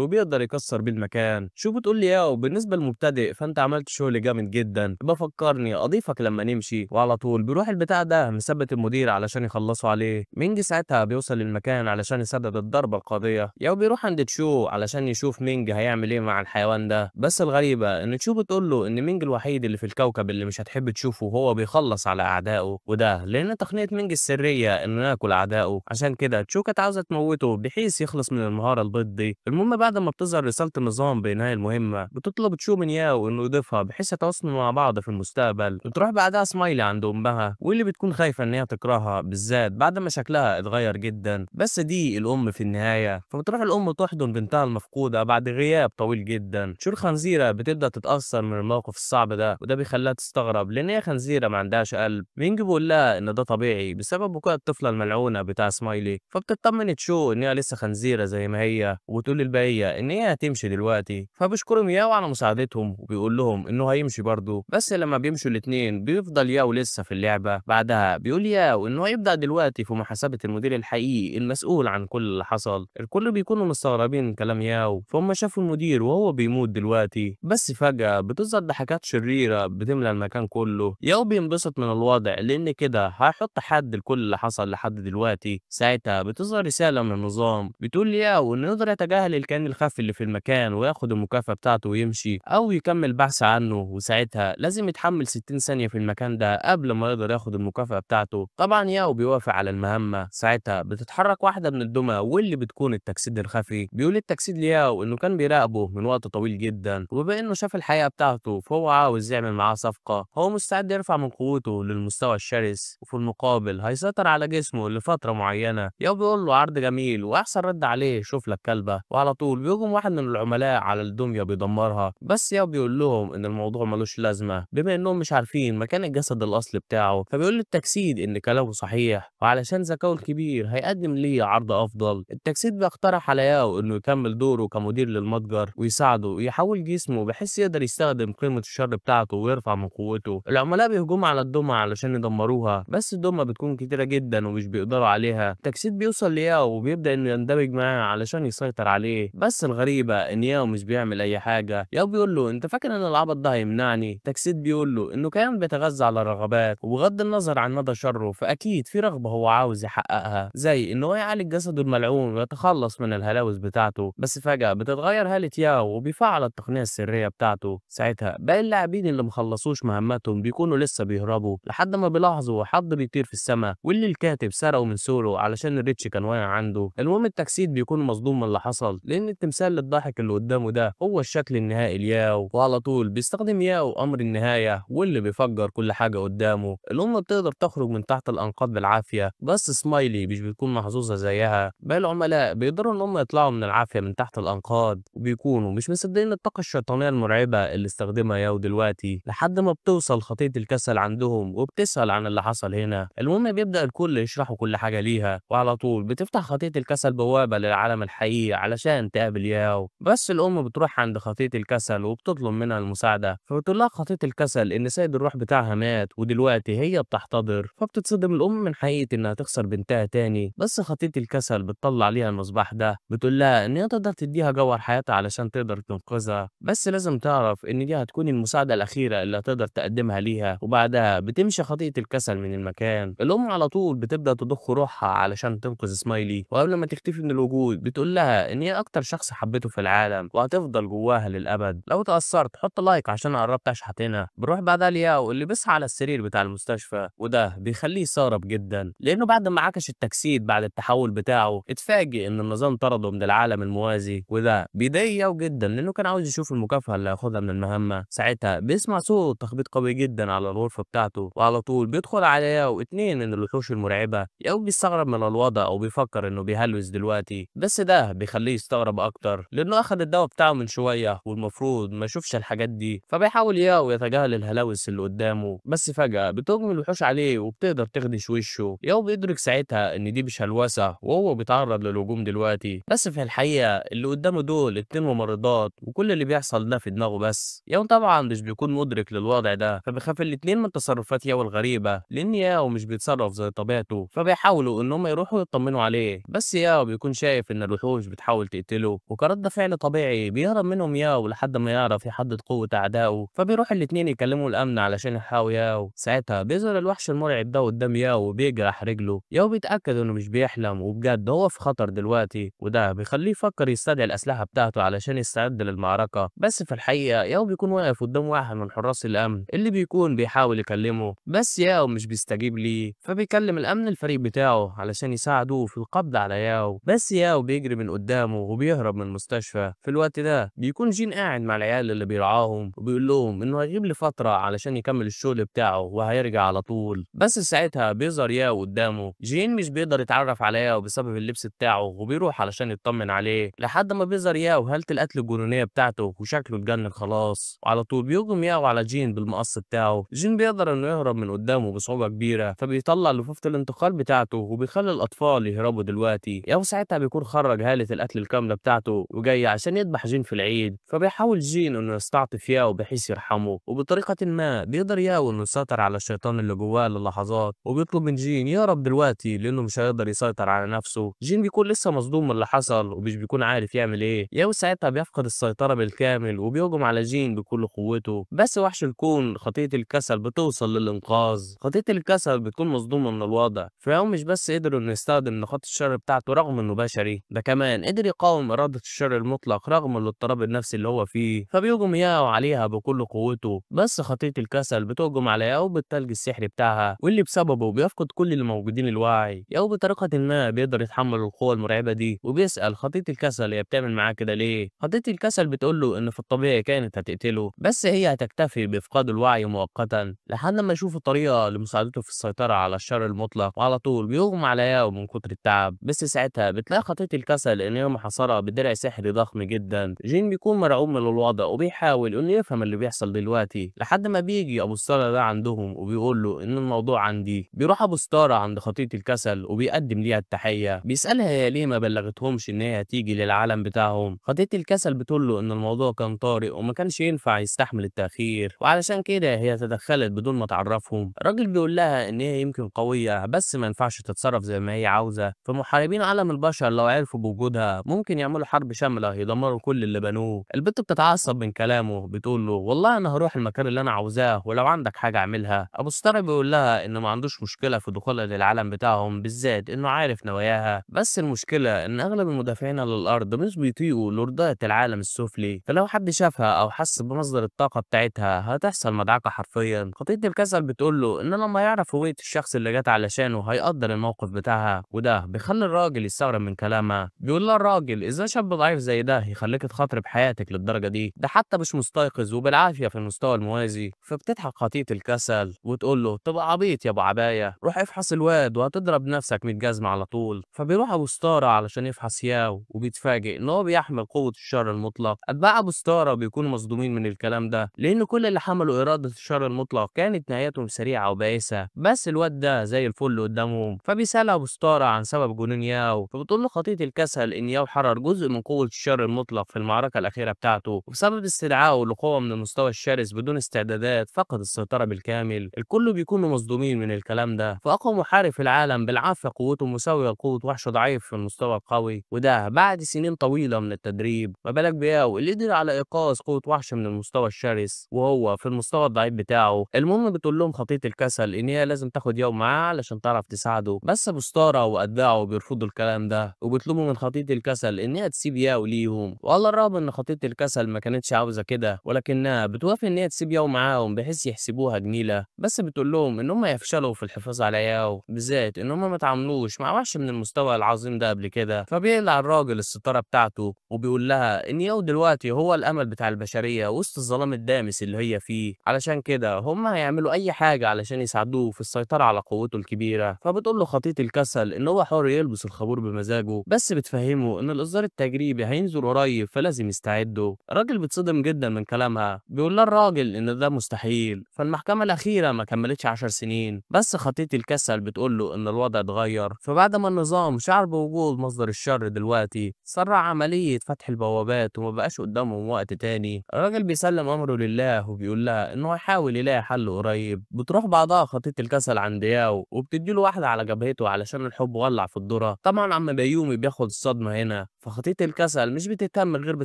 وبيقدر يكسر بيه المكان. شو بتقول لي ياو بالنسبة للمبتدئ فانت عملت شغل جامد جدا، بفكرني اضيفك لما نمشي. وعلى طول بيروح البتاع ده مثبت المدير علشان يخلصوا عليه. مينج ساعتها بيوصل للمكان علشان يسدد الضربة القاضية. ياو بيروح عند تشو علشان يشوف مينج هيعمل ايه مع الحيوان ده، بس الغريبة ان تشو بتقول له ان مينج الوحيد اللي في الكوكب اللي مش هتحب تشوفه وهو بيخلص على اعدائه، وده لان تقنية مينج السرية انه ياكل اعدائه. عشان كده تشو كانت عاوزة تموته بحيث يخلص من المهارة البيض دي. المهم بعد ما بتظهر رسالة النظام بإنهاء المهمة بتطلب تشو من ياو انه يضيفها بحيث يتواصلوا مع بعض في المستقبل. بتروح بعدها سمايلي عند امها واللي بتكون خايفة ان هي تكرهها بالذات بعد ما شكلها اتغير جدا، بس دي الام في النهاية. فبتروح الام تحضن بنتها المفقودة بعد غياب طويل جدا. شو الخنزيرة بتبدأ تتأثر من الموقف الصعب ده، وده بيخليها تستغرب لان هي خنزيرة ما عندهاش قلب. مينج بيقول لها ان ده طبيعي بسبب بكاء الطفلة الملعونة بتاع سمايلي، فبتطمن تشو ان هي لسه خنزيرة زي ما هي، وبتقول للبقية ان هي هتمشي دلوقتي. فبيشكرهم ياو على مساعدتهم وبيقول لهم انه هيمشي برضه، بس لما بيمشوا الاتنين بيفضل ياو لسه في اللعبة. بعدها بيقول ياو انه هيبدأ دلوقتي في محاسبة المدير الحقيقي المسؤول عن كل اللي حصل. الكل بيكونوا مستغربين من كلام ياو، فهم شافوا المدير وهو بيموت دلوقتي، بس فجأة بتظهر ضحكات شريرة بتملى المكان كله. ياو بينبسط من الوضع لان كده هيحط حد لكل اللي حصل لحد دلوقتي. ساعتها بتظهر رسالة من النظام بتقول ياو انه يقدر يتجاهل الكائن الخفي اللي في المكان وياخد المكافأة بتاعته ويمشي او يكمل بحث عنه، وساعتها لازم يتحمل 60 ثانية في المكان ده قبل ما يقدر ياخد المكافأة بتاعته. طبعا ياو بيوافق على المهمة. ساعتها بتتحرك واحدة من الدمى واللي بتكون التجسيد الخفي. بيقول التجسيد لياو انه كان بيراقبه من وقت طويل جدا، وبما انه شاف الحقيقة بتاعته فهو عاوز يعمل معاه صفقة. هو مستعد يرفع من قوته للمستوى الشرس وفي المقابل هيسيطر على جسمه لفترة معينة. ياو بيقول له عرض جميل، واحسن رد عليه شوف لك كلبة. وعلى طول بيهجم واحد من العملاء على الدمية بيدمرها، بس ياو بيقول لهم ان الموضوع ملوش لازمة بما انهم مش عارفين مكان الجسد الاصلي بتاعه. فبيقول للتجسيد ان كلامه صحيح وعلشان ذكائه الكبير هيقدم ليه عرض افضل. التجسيد بيقترح على ياو انه يكمل دوره كمدير للمتجر ويساعده يحول جسمه بحيث يقدر يستخدم قيمة الشر بتاعته ويرفع من قوته. العملاء بيهجموا على الدمى علشان يدمروها، بس الدمى بتكون كتيرة جدا ومش بيقدروا عليها. التجسيد بيوصل لياو وبيبدأ انه يندمج معاه علشان يسيطر عليه، بس الغريبة ان ياو مش بيعمل اي حاجة. ياو بيقول له انت فاكر ان العبط ده هيمنعني؟ تجسيد بيقول له انه كان بيتغذى على الرغبات، وبغض النظر عن مدى شره فاكيد في رغبة هو عاوز يحققها، زي ان هو يعالج جسده الملعون ويتخلص من الهلاوس بتاعته. بس فجأة بتتغير هالة ياو وبيفعل التقنية السرية بتاعته. ساعتها باقي اللاعبين اللي مخلصوش مهماتهم بيكونوا لسه بيهربوا لحد ما بيلاحظوا حد بيطير في السماء واللي الكاتب سرقه من سولو علشان الريتش كان واقع عنده. المهم التجسيد بيكون مصدوم من اللي حصل لان التمثال الضاحك اللي قدامه ده هو الشكل النهائي لياو، وعلى طول بيستخدم ياو امر النهاية واللي بيفجر كل حاجة قدامه. الأم بتقدر تخرج من تحت الأنقاض بالعافية بالعافية، بس سمايلي مش بتكون محظوظة زيها. باقي العملاء بيقدروا إن هم يطلعوا من العافية من تحت الأنقاض، وبيكونوا مش مصدقين الطاقة الشيطانية المرعبة اللي استخدمها ياو دلوقتي، لحد ما بتوصل خطية الكسل عندهم وبتسأل عن اللي حصل هنا. المهم بيبدأ الكل يشرحوا كل حاجة ليها، وعلى طول بتفتح خطية الكسل بوابة للعالم الحقيقي علشان تقابل ياو. بس الأم بتروح عند خطية الكسل وبتطلب منها المساعدة، فبتقول لها خطية الكسل إن سيد الروح بتاعها مات ودلوقتي هي بتحتضر. فبتتصدم الأم من حقيقة إنها تخسر بنتها تاني، بس خطية الكسل بتطلع ليها المصباح ده، بتقول لها إن هي تقدر تديها جوهر حياتها علشان تقدر تنقذها، بس لازم تعرف إن دي هتكون المساعدة الأخيرة اللي هتقدر تقدمها ليها. وبعدها بتمشي خطية الكسل من المكان. الأم على طول بتبدأ تضخ روحها علشان تنقذ سمايلي، وقبل ما تختفي من الوجود بتقول لها إن هي أكتر شخص حبته في العالم وهتفضل جواها للأبد. لو تأثرت حط لايك عشان قربت أشحت هنا. بروح بعدها لياو اللي بيصحى على السرير بتاع المستشفى، وده بيخليه يستغرب جدا لأنه بعد ما عكش التجسيد بعد التحول بتاعه اتفاجئ إن النظام طرده من العالم الموازي، وده بيضايق ياو جدا لأنه كان عاوز يشوف المكافأة اللي هياخدها من المهمة. ساعتها بيسمع صوت تخبيط قوي جدا على الغرفة بتاعته، وعلى طول بيدخل على ياو اتنين من الوحوش المرعبة. ياو بيستغرب من الوضع وبيفكر إنه بيهلوس دلوقتي، بس ده بيخليه يستغرب أكتر لأنه أخد الدواء بتاعه من شوية والمفروض ما يشوفش الحاجات دي. فبيحاول ياو يتجاهل الهلاوس اللي قدامه، بس فجأة بتهجم الوحوش عليه وبتقدر تخدش وشه. ياو بيدرك ساعتها إن دي مش هلوسة وهو بيتعرض للهجوم دلوقتي، بس في الحقيقة اللي قدامه دول اتنين ممرضات وكل اللي بيحصل ده في دماغه بس. ياو طبعا مش بيكون مدرك للوضع ده، فبيخاف الاتنين من تصرفات ياو الغريبة لأن ياو مش بيتصرف زي طبيعته. فبيحاولوا إن هم يروحوا يطمنوا عليه، بس ياو بيكون شايف إن الوحوش بتحاول تقتله، وكرد فعل طبيعي بيهرب منهم ياو لحد ما يعرف يحدد قوة أعدائه. فبيروح الاتنين يكلموا الأمن علشان يلحقوا ياو. ساعتها بيظهر الوحش المرعب ده قدام ياو وبيجرح رجله. ياو بيتأكد إنه مش بيحلم وبجد هو في خطر دلوقتي، وده بيخليه يفكر يستدعي الأسلحة بتاعته علشان يستعد للمعركة. بس في الحقيقة ياو بيكون واقف قدام واحد من حراس الأمن اللي بيكون بيحاول يكلمه، بس ياو مش بيستجيب ليه. فبيكلم الأمن الفريق بتاعه علشان يساعدوه في القبض على ياو، بس ياو بيجري من قدامه وبيهرب من المستشفى. في الوقت ده بيكون جين قاعد مع العيال اللي بيرعاهم وبيقول لهم إنه هيغيب لفترة علشان يكمل الشغل بتاعه وهيرجع على طول. بس ساعتها بيظهر ياو قدامه. جين مش بيقدر يتعرف على ياو بسبب اللبس بتاعه وبيروح علشان يطمن عليه، لحد ما بيظهر ياو هالة القتل الجنونية بتاعته وشكله اتجنن خلاص. وعلى طول بيهجم ياو على جين بالمقص بتاعه. جين بيقدر إنه يهرب من قدامه بصعوبة كبيرة، فبيطلع لفوفة الانتقال بتاعته وبيخلي الأطفال يهربوا دلوقتي. ياو ساعتها بيكون خرج هالة القتل الكاملة بتاعته وجاي عشان يذبح جين في العيد. فبيحاول جين إنه يستعطف ياو بحيث يرحمه، وبطريقة ما بيقدر ياو إنه يسيطر على الشيطان اللي جواه للحظات، وبيطلب من جين يهرب دلوقتي لأنه مش هيقدر يسيطر على نفسه. جين بيكون لسه مصدوم من اللي حصل ومش بيكون عارف يعمل إيه. ياو ساعتها بيفقد السيطرة بالكامل وبيهجم على جين بكل قوته، بس وحش الكون خطية الكسل بتوصل للإنقاذ. خطية الكسل بتكون مصدومة من الوضع، فياو مش بس قدر إنه يستخدم نقاط الشر بتاعته رغم إنه بشري، ده كمان قدر يقاوم إرادة الشر المطلق رغم الاضطراب النفسي اللي هو فيه. فبيهجم ياو عليها بكل قوته، بس خطية الكسل بتهجم على ياو بالتلج السحري بتاعها واللي بسببه بيفقد كل اللي موجودين الوعي. ياو بطريقة ما بيقدر يتحمل القوة المرعبة دي، وبيسأل خطية الكسل هي بتعمل معاه كده ليه. خطية الكسل بتقول له إن في الطبيعي كانت هتقتله، بس هي هتكتفي بإفقاد الوعي مؤقتا لحد ما يشوف طريقة لمساعدته في السيطرة على الشر المطلق. وعلى طول بيغمى على ياو من كتر التعب، بس ساعتها بتلاقي خطية الكسل إن هي محاصرة بدرع سحري ضخم جدا. جين بيكون مرعوب من الوضع وبيحاول إنه يفهم اللي بيحصل دلوقتي، لحد ما بيجي أبو ستارة ده عندهم وبيقول له إن الموضوع عندي. بيروح أبو ستارة عند خطية الكسل وبيقدم ليها التحية، بيسألها هي ليه ما بلغتهمش إن هي هتيجي للعالم بتاعهم. خطية الكسل بتقول له إن الموضوع كان طارئ وما كانش ينفع يستحمل التأخير، وعلشان كده هي تدخلت بدون ما تعرفهم. الراجل بيقول لها إن هي يمكن قوية بس ما ينفعش تتصرف زي ما هي عاوزة، فمحاربين عالم البشر لو عرفوا بوجودها ممكن يعملوا حرب شاملة يدمروا كل اللي بنوه. البت بتتعصب من كلامه، بتقول له والله أنا هروح المكان اللي أنا عاوزاه ولو عندك حاجة اعملها. أبو ستار بيقول لها إنه ما عندوش مشكلة في دخولها للعالم بتاعهم، بالذات إنه عارف نواياها، بس المشكلة إن أغلب المدافعين على الأرض مش بيطيقوا لوردات العالم السفلي، فلو حد شافها أو حس بمصدر الطاقة بتاعتها هتحصل مدعكة حرفيا. خطية الكسل بتقول له إن لما يعرف هوية الشخص اللي جت علشانه هيقدر الموقف بتاعها، وده بيخلي الراجل يستغرب من كلامها. بيقول لها الراجل إزاي شاب ضعيف زي ده يخليك تخاطري بحياتك للدرجة دي، ده حتى مش مستيقظ وبالعافية في المستوى الموازي. فبتضحك خطية الكسل وتقول له تبقى عبيط يا أبو عباية، روح افحص هتفحص الواد وهتضرب نفسك 100 جزمة على طول. فبيروح أبو ستارة علشان يفحص ياو وبيتفاجئ إن هو بيحمل قوة الشر المطلق. أتباع أبو ستارة بيكونوا مصدومين من الكلام ده، لأن كل اللي حملوا إرادة الشر المطلق كانت نهايتهم سريعة وبائسة، بس الواد ده زي الفل قدامهم. فبيسأل أبو ستارة عن سبب جنون ياو، فبتقول له خطية الكسل إن ياو حرر جزء من قوة الشر المطلق في المعركة الأخيرة بتاعته، وبسبب استدعائه لقوة من المستوى الشرس بدون استعدادات فقد السيطرة بالكامل. الكل بيكونوا مصدومين من الكلام ده. فأقوى محارب في العالم بالعافية قوته مساوية لقوة وحش ضعيف في المستوى القوي، وده بعد سنين طويلة من التدريب. ما بالك بياو اللي قدر على إيقاظ قوة وحش من المستوى الشرس وهو في المستوى الضعيف بتاعه. المهم بتقول لهم خطية الكسل إن هي لازم تاخد ياو معاها علشان تعرف تساعده، بس أبو ستارة وأتباعه بيرفضوا الكلام ده وبيطلبوا من خطية الكسل إن هي تسيب ياو ليهم. وعلى الرغم إن خطية الكسل ما كانتش عاوزة كده، ولكنها بتوافق إن هي تسيب ياو معاهم بحيث يحسبوها جميلة، بس بتقول لهم إن هم يفشلوا في الحفاظ على ياو، بالذات إن هم ما تعاملوش مع وحش من المستوى العظيم ده قبل كده. فبيقلع الراجل الستارة بتاعته وبيقول لها إن ياو دلوقتي هو الأمل بتاع البشرية وسط الظلام الدامس اللي هي فيه، علشان كده هم هيعملوا أي حاجة علشان يساعدوه في السيطرة على قوته الكبيرة. فبتقول له خطية الكسل إن هو حر يلبس الخابور بمزاجه، بس بتفهمه إن الإصدار التجريبي هينزل قريب فلازم يستعدوا. الراجل بيتصدم جدا من كلامها، بيقول لها الراجل إن ده مستحيل. فالمحكمة الأخيرة ما كملتش 10 سنين، بس خطية الكسل بتقول له إن الوضع اتغير. فبعد ما النظام شعر بوجود مصدر الشر دلوقتي سرع عملية فتح البوابات وما بقاش قدامهم وقت تاني. الراجل بيسلم أمره لله وبيقول لها إنه هيحاول يلاقي حل قريب. بتروح بعضها خطية الكسل عند ياو وبتديله واحدة على جبهته علشان الحب ولع في الذرة. طبعا عم بيومي بياخد الصدمة هنا. فخطية الكسل مش بتهتم غير ب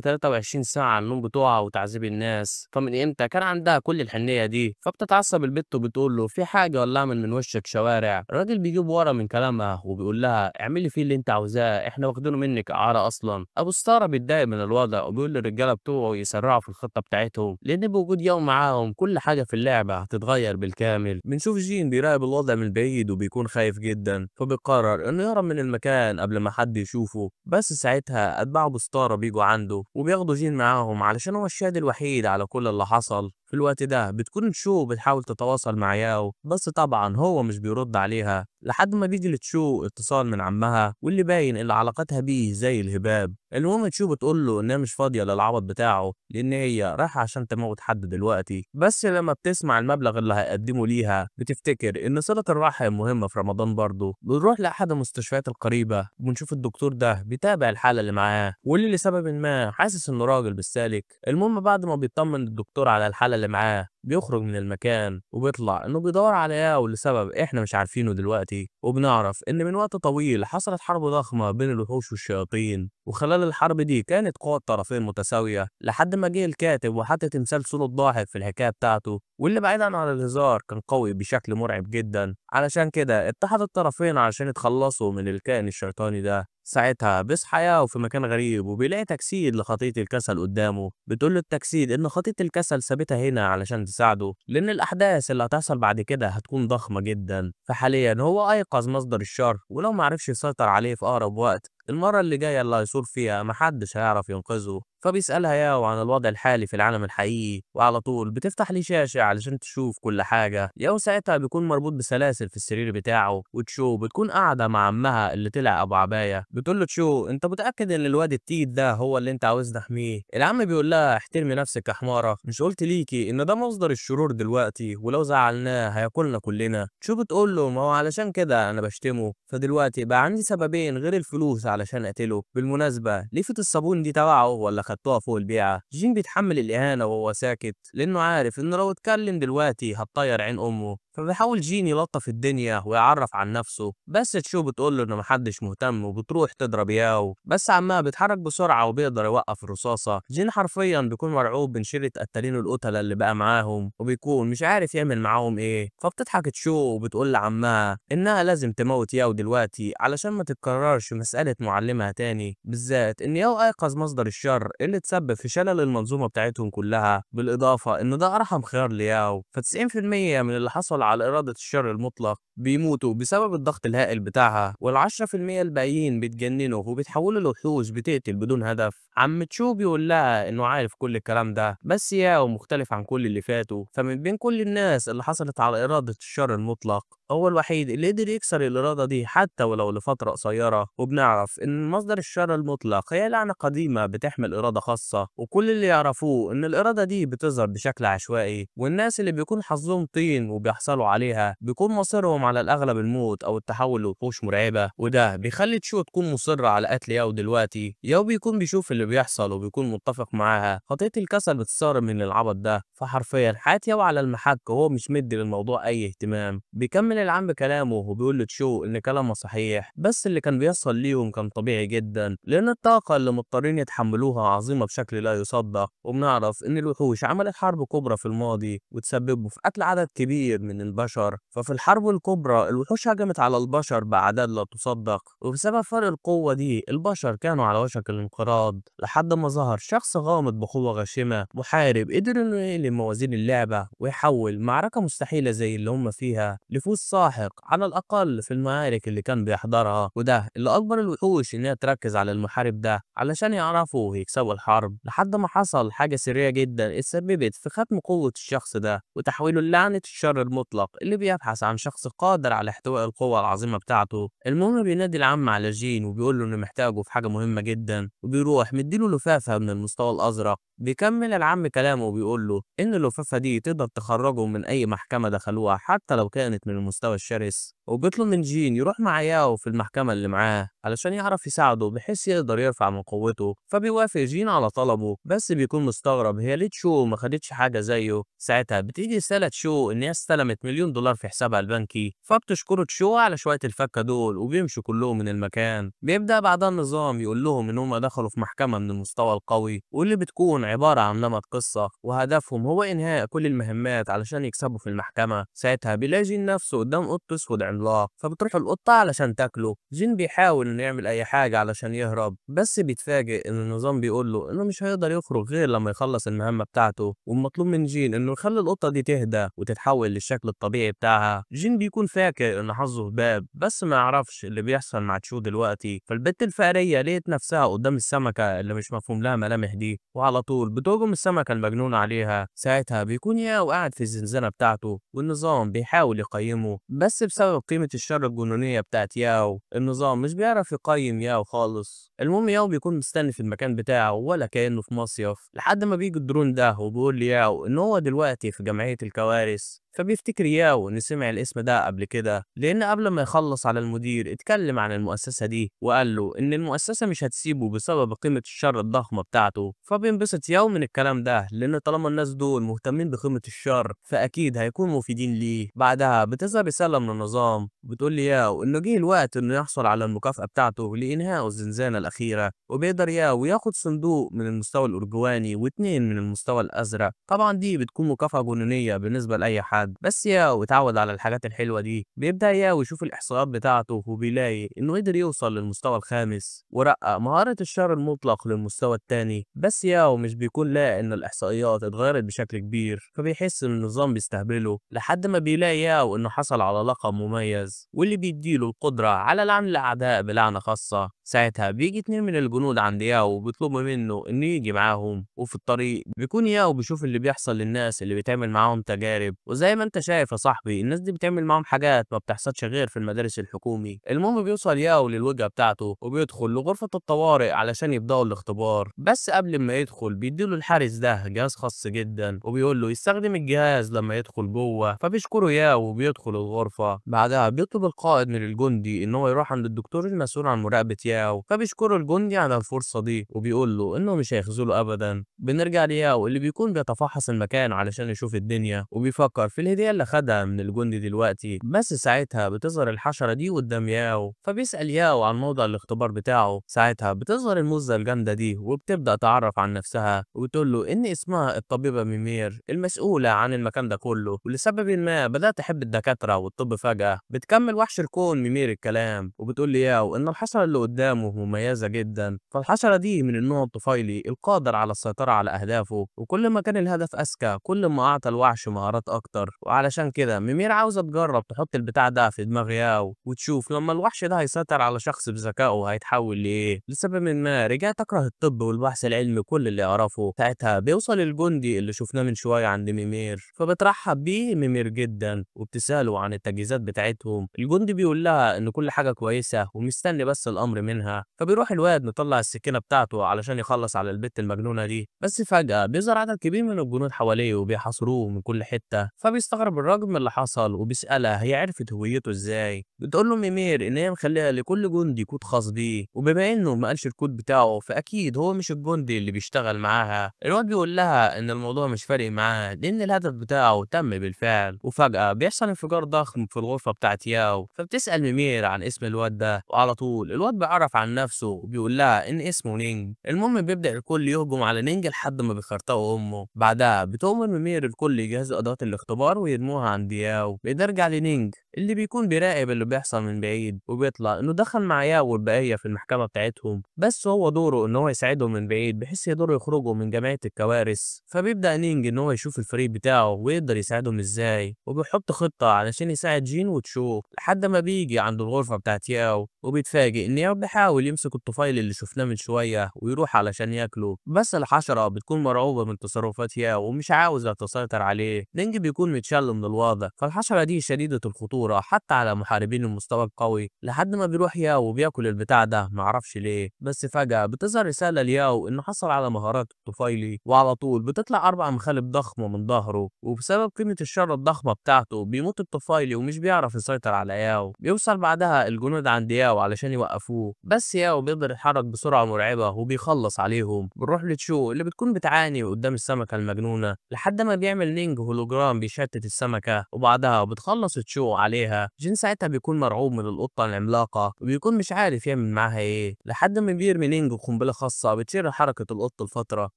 23 ساعة على النوم بتوعها وتعذيب الناس، فمن امتى كان عندها كل الحنية دي؟ فبتتعصب البت وبتقول له في حاجة ولا اعمل من وشك شوارع. الراجل بيجيب ورا من كلامها وبيقول لها اعملي فيه اللي انت عاوزاه، احنا واخدينه منك اعارة اصلا. ابو ستارة بيتضايق من الوضع وبيقول للرجالة بتوعه يسرعوا في الخطة بتاعتهم، لان بوجود يوم معاهم كل حاجة في اللعبة هتتغير بالكامل. بنشوف جين بيراقب الوضع من بعيد وبيكون خايف جدا، فبيقرر انه يهرب من المكان قبل ما حد يشوفه. بس ساعتها اتباع ابو ستارة بيجوا عنده وبياخدوا جين معاهم علشان هو الشاهد الوحيد على كل اللي حصل. في الوقت ده بتكون تشو بتحاول تتواصل مع ياو، بس طبعا هو مش بيرد عليها لحد ما بيجي لتشو اتصال من عمها واللي باين ان علاقتها بيه زي الهباب. المهم تشو بتقول له انها مش فاضيه للعبط بتاعه لان هي رايحه عشان تموت حد دلوقتي، بس لما بتسمع المبلغ اللي هيقدمه ليها بتفتكر ان صله الرحم مهمه في رمضان برضه. بنروح لاحد المستشفيات القريبه وبنشوف الدكتور ده بيتابع الحاله اللي معاه واللي لسبب ما حاسس انه راجل بالسالك. المهم بعد ما بيطمن الدكتور على الحاله اللي معاه بيخرج من المكان وبيطلع انه بيدور على ياو لسبب احنا مش عارفينه دلوقتي. وبنعرف ان من وقت طويل حصلت حرب ضخمه بين الوحوش والشياطين، وخلال الحرب دي كانت قوى الطرفين متساويه لحد ما جه الكاتب وحط تمثال صورة ضاحك في الحكايه بتاعته، واللي بعيدا عن الهزار كان قوي بشكل مرعب جدا. علشان كده اتحد الطرفين علشان يتخلصوا من الكائن الشيطاني ده. ساعتها بيصحى ياو في مكان غريب وبيلاقي تجسيد لخطية الكسل قدامه. بتقول له التجسيد ان خطية الكسل سابتها هنا علشان تساعده لان الاحداث اللي هتحصل بعد كده هتكون ضخمة جدا. فحاليا هو ايقظ مصدر الشر، ولو معرفش يسيطر عليه في اقرب وقت المرة اللي جاية اللي هيصور فيها محدش هيعرف ينقذه. فبيسألها ياو عن الوضع الحالي في العالم الحقيقي، وعلى طول بتفتح لي شاشة علشان تشوف كل حاجة. ياو ساعتها بيكون مربوط بسلاسل في السرير بتاعه، وتشو بتكون قاعدة مع عمها اللي طلع أبو عباية. بتقول له تشو انت متأكد ان الواد التيت ده هو اللي انت عاوز تحميه؟ العم بيقول لها احترمي نفسك يا حمارة، مش قلت ليكي ان ده مصدر الشرور دلوقتي ولو زعلناه هياكلنا كلنا؟ تشو بتقول له ما هو علشان كده انا بشتمه، فدلوقتي بقى عندي سببين غير الفلوس علشان اقتله. بالمناسبة ليفة الصابون دي تبعه ولا خدتوها فوق البيعة؟ جين بيتحمل الإهانة وهو ساكت لأنه عارف إنه لو اتكلم دلوقتي هتطير عين أمه. فبيحاول جين يلطف الدنيا ويعرف عن نفسه، بس تشو بتقول له إن محدش مهتم وبتروح تضرب ياو. بس عمها بيتحرك بسرعة وبيقدر يوقف الرصاصة. جين حرفيا بيكون مرعوب من شلة قتالين القتلة اللي بقى معاهم وبيكون مش عارف يعمل معاهم إيه. فبتضحك تشو وبتقول لعمها إنها لازم تموت ياو دلوقتي علشان ما تتكررش مسألة معلمها تاني، بالذات إن ياو أيقظ مصدر الشر اللي تسبب في شلل المنظومة بتاعتهم كلها. بالإضافة إن ده أرحم خيار لياو. ف90% من اللي حصل على إرادة الشر المطلق بيموتوا بسبب الضغط الهائل بتاعها، وال10% الباقيين بيتجننوا وبيتحولوا لوحوش بتقتل بدون هدف. عم تشو بيقول لها إنه عارف كل الكلام ده، بس ياو مختلف عن كل اللي فاتوا، فمن بين كل الناس اللي حصلت على إرادة الشر المطلق هو الوحيد اللي قدر يكسر الإرادة دي حتى ولو لفترة قصيرة. وبنعرف إن مصدر الشر المطلق هي لعنة قديمة بتحمل إرادة خاصة، وكل اللي يعرفوه إن الإرادة دي بتظهر بشكل عشوائي، والناس اللي بيكون حظهم طين وبيحصلوا عليها بيكون مصيرهم على الأغلب الموت أو التحول لوحوش مرعبة. وده بيخلي تشو تكون مصرة على قتل ياو دلوقتي. ياو بيكون بيشوف اللي بيحصل وبيكون متفق معاها. خطية الكسل بتستغرب من العبط ده، فحرفيا حياة ياو على المحك وهو مش مدي للموضوع أي اهتمام. بيكمل العم بكلامه وبيقول لتشو إن كلامه صحيح، بس اللي كان بيحصل ليهم كان طبيعي جدا، لأن الطاقة اللي مضطرين يتحملوها عظيمة بشكل لا يصدق. وبنعرف إن الوحوش عملت حرب كبرى في الماضي وتسببوا في قتل عدد كبير من البشر. ففي الحرب الكبرى الوحوش هجمت على البشر بأعداد لا تصدق، وبسبب فرق القوة دي البشر كانوا على وشك الانقراض، لحد ما ظهر شخص غامض بقوة غاشمة محارب قدر إنه يقلب موازين اللعبة ويحول معركة مستحيلة زي اللي هم فيها لفوز ساحق على الأقل في المعارك اللي كان بيحضرها. وده اللي أجبر الوحوش إنها تركز على المحارب ده علشان يعرفوا يكسبوا الحرب، لحد ما حصل حاجة سرية جدا اتسببت في ختم قوة الشخص ده وتحويله لعنة الشر المطلق اللي بيبحث عن شخص قادر على احتواء القوة العظيمة بتاعته. المهم بينادي العم على جين وبيقول له إنه محتاجه في حاجة مهمة جدا، وبيروح مديله لفافة من المستوى الأزرق. بيكمل العم كلامه وبيقول له إن اللفافة دي تقدر تخرجه من أي محكمة دخلوها حتى لو كانت من المستوى الشرس، وبيطلب من جين يروح مع ياو في المحكمة اللي معاه علشان يعرف يساعده بحيث يقدر يرفع من قوته. فبيوافق جين على طلبه، بس بيكون مستغرب هي ليه تشو ما خدتش حاجة زيه. ساعتها بتيجي رسالة تشو إن هي استلمت $1,000,000 في حسابها البنكي، فبتشكره تشو على شوية الفكة دول وبيمشوا كلهم من المكان. بيبدأ بعدها النظام يقول لهم إن هم دخلوا في محكمة من المستوى القوي، واللي بتكون عبارة عن نمط قصة، وهدفهم هو إنهاء كل المهمات علشان يكسبوا في المحكمة. ساعتها بيلاقي جين نفسه قدام قط أسود عملاق، فبتروح القطة علشان تاكله. جين بيحاول إنه يعمل أي حاجة علشان يهرب، بس بيتفاجئ إن النظام بيقول له إنه مش هيقدر يخرج غير لما يخلص المهمة بتاعته، والمطلوب من جين إنه يخلي القطة دي تهدى وتتحول للشكل الطبيعي بتاعها. جين بيكون فاكر إن حظه باب، بس ما يعرفش اللي بيحصل مع تشو دلوقتي. فالبت الفقرية لقيت نفسها قدام السمكة اللي مش مفهوم لها ملامح دي، وعلى طول بتهجم السمكة المجنونة عليها. ساعتها بيكون ياو قاعد في الزنزانة بتاعته، والنظام بيحاول يقيمه، بس بسبب قيمة الشر الجنونية بتاعت ياو النظام مش بيعرف يقيم ياو خالص. المهم ياو بيكون مستني في المكان بتاعه ولا كأنه في مصيف، لحد ما بيجي الدرون ده وبيقول لياو إن هو دلوقتي في جمعية الكوارث. فبيفتكر ياو إن سمع الاسم ده قبل كده، لأن قبل ما يخلص على المدير اتكلم عن المؤسسة دي وقال له إن المؤسسة مش هتسيبه بسبب قيمة الشر الضخمة بتاعته. فبينبسط ياو من الكلام ده، لأن طالما الناس دول مهتمين بقيمة الشر فأكيد هيكونوا مفيدين ليه. بعدها بتظهر رسالة من النظام بتقول لي ياو إنه جه الوقت إنه يحصل على المكافأة بتاعته لإنهاء الزنزانة الأخيرة، وبيقدر ياو ياخد صندوق من المستوى الأرجواني واتنين من المستوى الأزرق. طبعا دي بتكون مكافأة جنونية بالنسبة لأي حد، بس ياو اتعود على الحاجات الحلوة دي. بيبدأ ياو يشوف الإحصائيات بتاعته وبيلاقي إنه قدر يوصل للمستوى الخامس ورقق مهارة الشر المطلق للمستوى التاني. بس ياو مش بيكون لاقي إن الإحصائيات اتغيرت بشكل كبير، فبيحس إن النظام بيستهبله، لحد ما بيلاقي ياو إنه حصل على لقب مميز واللي بيديله القدرة على لعن الأعداء بلعنة خاصة. ساعتها بيجي اتنين من الجنود عند ياو وبيطلبوا منه إنه يجي معاهم، وفي الطريق بيكون ياو بيشوف اللي بيحصل للناس اللي بيتعمل معاهم تجارب، وزي ما انت شايف يا صاحبي الناس دي بتعمل معاهم حاجات ما بتحصلش غير في المدارس الحكومي. المهم بيوصل ياو للوجهة بتاعته وبيدخل لغرفة الطوارئ علشان يبدأوا الاختبار، بس قبل ما يدخل بيديله الحارس ده جهاز خاص جدا وبيقول له يستخدم الجهاز لما يدخل جوه. فبيشكره ياو وبيدخل الغرفة. بعدها بيطلب القائد من الجندي ان هو يروح عند الدكتور المسؤول عن مراقبة ياو، فبيشكره الجندي على الفرصة دي وبيقول له انه مش هيخذله ابدا. بنرجع لياو اللي بيكون بيتفحص المكان علشان يشوف الدنيا وبيفكر في الهدية اللي خدها من الجندي دلوقتي، بس ساعتها بتظهر الحشرة دي قدام ياو، فبيسأل ياو عن موضوع الاختبار بتاعه. ساعتها بتظهر الموزة الجامدة دي وبتبدأ تعرف عن نفسها وبتقول له ان اسمها الطبيبة ميمير المسؤولة عن المكان ده كله، ولسبب ما بدأت تحب الدكاترة والطب فجأة. بتكمل وحش الكون ميمير الكلام وبتقول لي ياو ان الحشرة اللي قدام قدامه مميزة جدا. فالحشرة دي من النوع الطفيلي القادر على السيطرة على أهدافه، وكل ما كان الهدف أذكى كل ما أعطى الوحش مهارات أكتر. وعلشان كده ميمير عاوزة تجرب تحط البتاع ده في دماغ ياو وتشوف لما الوحش ده هيسيطر على شخص بذكائه هيتحول لإيه. لسبب ما رجع تكره الطب والبحث العلمي كل اللي يعرفه. ساعتها بيوصل الجندي اللي شفناه من شوية عند ميمير، فبترحب بيه ميمير جدا وبتسأله عن التجهيزات بتاعتهم. الجندي بيقول لها إن كل حاجة كويسة ومستني بس الأمر منها. فبيروح الواد مطلع السكينة بتاعته علشان يخلص على البت المجنونة دي، بس فجأة بيظهر عدد كبير من الجنود حواليه وبيحاصروه من كل حتة. فبيستغرب الراجل من اللي حصل وبيسألها هي عرفت هويته ازاي. بتقول له ميمير إن هي مخليها لكل جندي كود خاص بيه، وبما إنه ما قالش الكود بتاعه فأكيد هو مش الجندي اللي بيشتغل معاها. الواد بيقول لها إن الموضوع مش فارق معاه لأن الهدف بتاعه تم بالفعل. وفجأة بيحصل انفجار ضخم في الغرفة بتاعت ياو، فبتسأل ميمير عن اسم الواد ده، وعلى طول الواد بيعرف عن نفسه وبيقول لها إن اسمه نينج. المهم بيبدأ الكل يهجم على نينج لحد ما بيخرطوا أمه. بعدها بتؤمر ميمير الكل يجهزوا أدوات الاختبار ويرموها عند ياو. بيرجع لنينج اللي بيكون بيراقب اللي بيحصل من بعيد، وبيطلع إنه دخل مع ياو والبقية في المحكمة بتاعتهم، بس هو دوره إن هو يساعدهم من بعيد بحيث يقدروا يخرجوا من جمعية الكوارث. فبيبدأ نينج إن هو يشوف الفريق بتاعه ويقدر يساعدهم إزاي، وبيحط خطة علشان يساعد جين وتشو لحد ما بيجي عند الغرفة بتاعت ياو. وبيتفاجئ إن ياو بيحاول يمسك الطفيل اللي شفناه من شوية ويروح علشان ياكله، بس الحشرة بتكون مرعوبة من تصرفات ياو ومش عاوزة تسيطر عليه. نينج بيكون متشل من الوضع، فالحشرة دي شديدة الخطورة حتى على محاربين المستوى القوي. لحد ما بيروح ياو وبياكل البتاع ده معرفش ليه، بس فجأة بتظهر رسالة لياو إنه حصل على مهارات الطفيلي، وعلى طول بتطلع 4 مخالب ضخمة من ظهره. وبسبب قيمة الشر الضخمة بتاعته بيموت الطفيلي ومش بيعرف يسيطر على ياو. بيوصل بعدها الجنود عند ياو علشان يوقفوه، بس ياو بيقدر يتحرك بسرعة مرعبة وبيخلص عليهم. بنروح لتشو اللي بتكون بتعاني قدام السمكة المجنونة لحد ما بيعمل نينج هولوجرام بيشتت السمكة، وبعدها بتخلص تشو عليها. جين ساعتها بيكون مرعوب من القطة العملاقة وبيكون مش عارف يعمل معاها ايه لحد ما بيرمي نينج قنبلة خاصة بتشير حركة القط لفترة.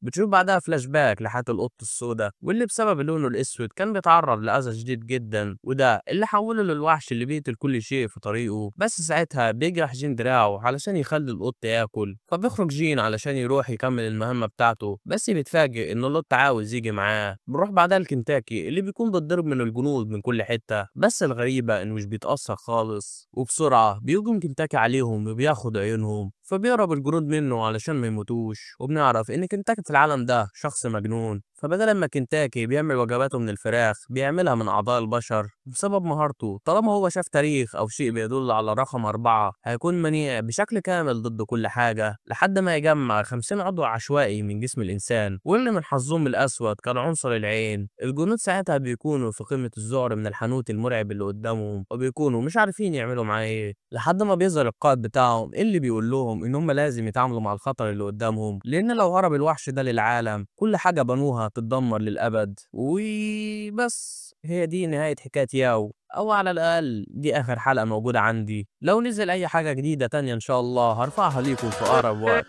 بتشوف بعدها فلاش باك لحياة القط السوداء واللي بسبب لونه الاسود كان بيتعرض لأذى شديد جدا، وده اللي حوله للوحش اللي بيقتل كل شيء في طريقه. بس ساعتها بيجرح جين دراعه علشان يخلي القط ياكل، فبيخرج جين علشان يروح يكمل المهمة بتاعته، بس بيتفاجئ ان القط عاوز يجي معاه. بنروح بعدها لكنتاكي اللي بيكون بيتضرب من الجنود من كل حتة، بس الغريبة انه مش بيتأثر خالص. وبسرعة بيهجم كنتاكي عليهم وبياخد عيونهم، فبيهرب الجنود منه علشان ما يموتوش. وبنعرف ان كنتاكي في العالم ده شخص مجنون، فبدل ما كنتاكي بيعمل وجباته من الفراخ بيعملها من أعضاء البشر. بسبب مهارته طالما هو شاف تاريخ أو شيء بيدل على رقم 4 هيكون منيع بشكل كامل ضد كل حاجة لحد ما يجمع 50 عضو عشوائي من جسم الإنسان، واللي من حظهم الأسود كان عنصر العين. الجنود ساعتها بيكونوا في قمة الذعر من الحانوت المرعب اللي قدامهم، وبيكونوا مش عارفين يعملوا معاه ايه لحد ما بيظهر القائد بتاعهم اللي بيقول لهم ان هم لازم يتعاملوا مع الخطر اللي قدامهم، لان لو هرب الوحش ده للعالم كل حاجة بنوها تتدمر للأبد. وبس هي دي نهاية حكاية ياو، أو على الأقل دي آخر حلقة موجودة عندي. لو نزل أي حاجة جديدة تانية إن شاء الله هرفعها ليكم في أقرب وقت.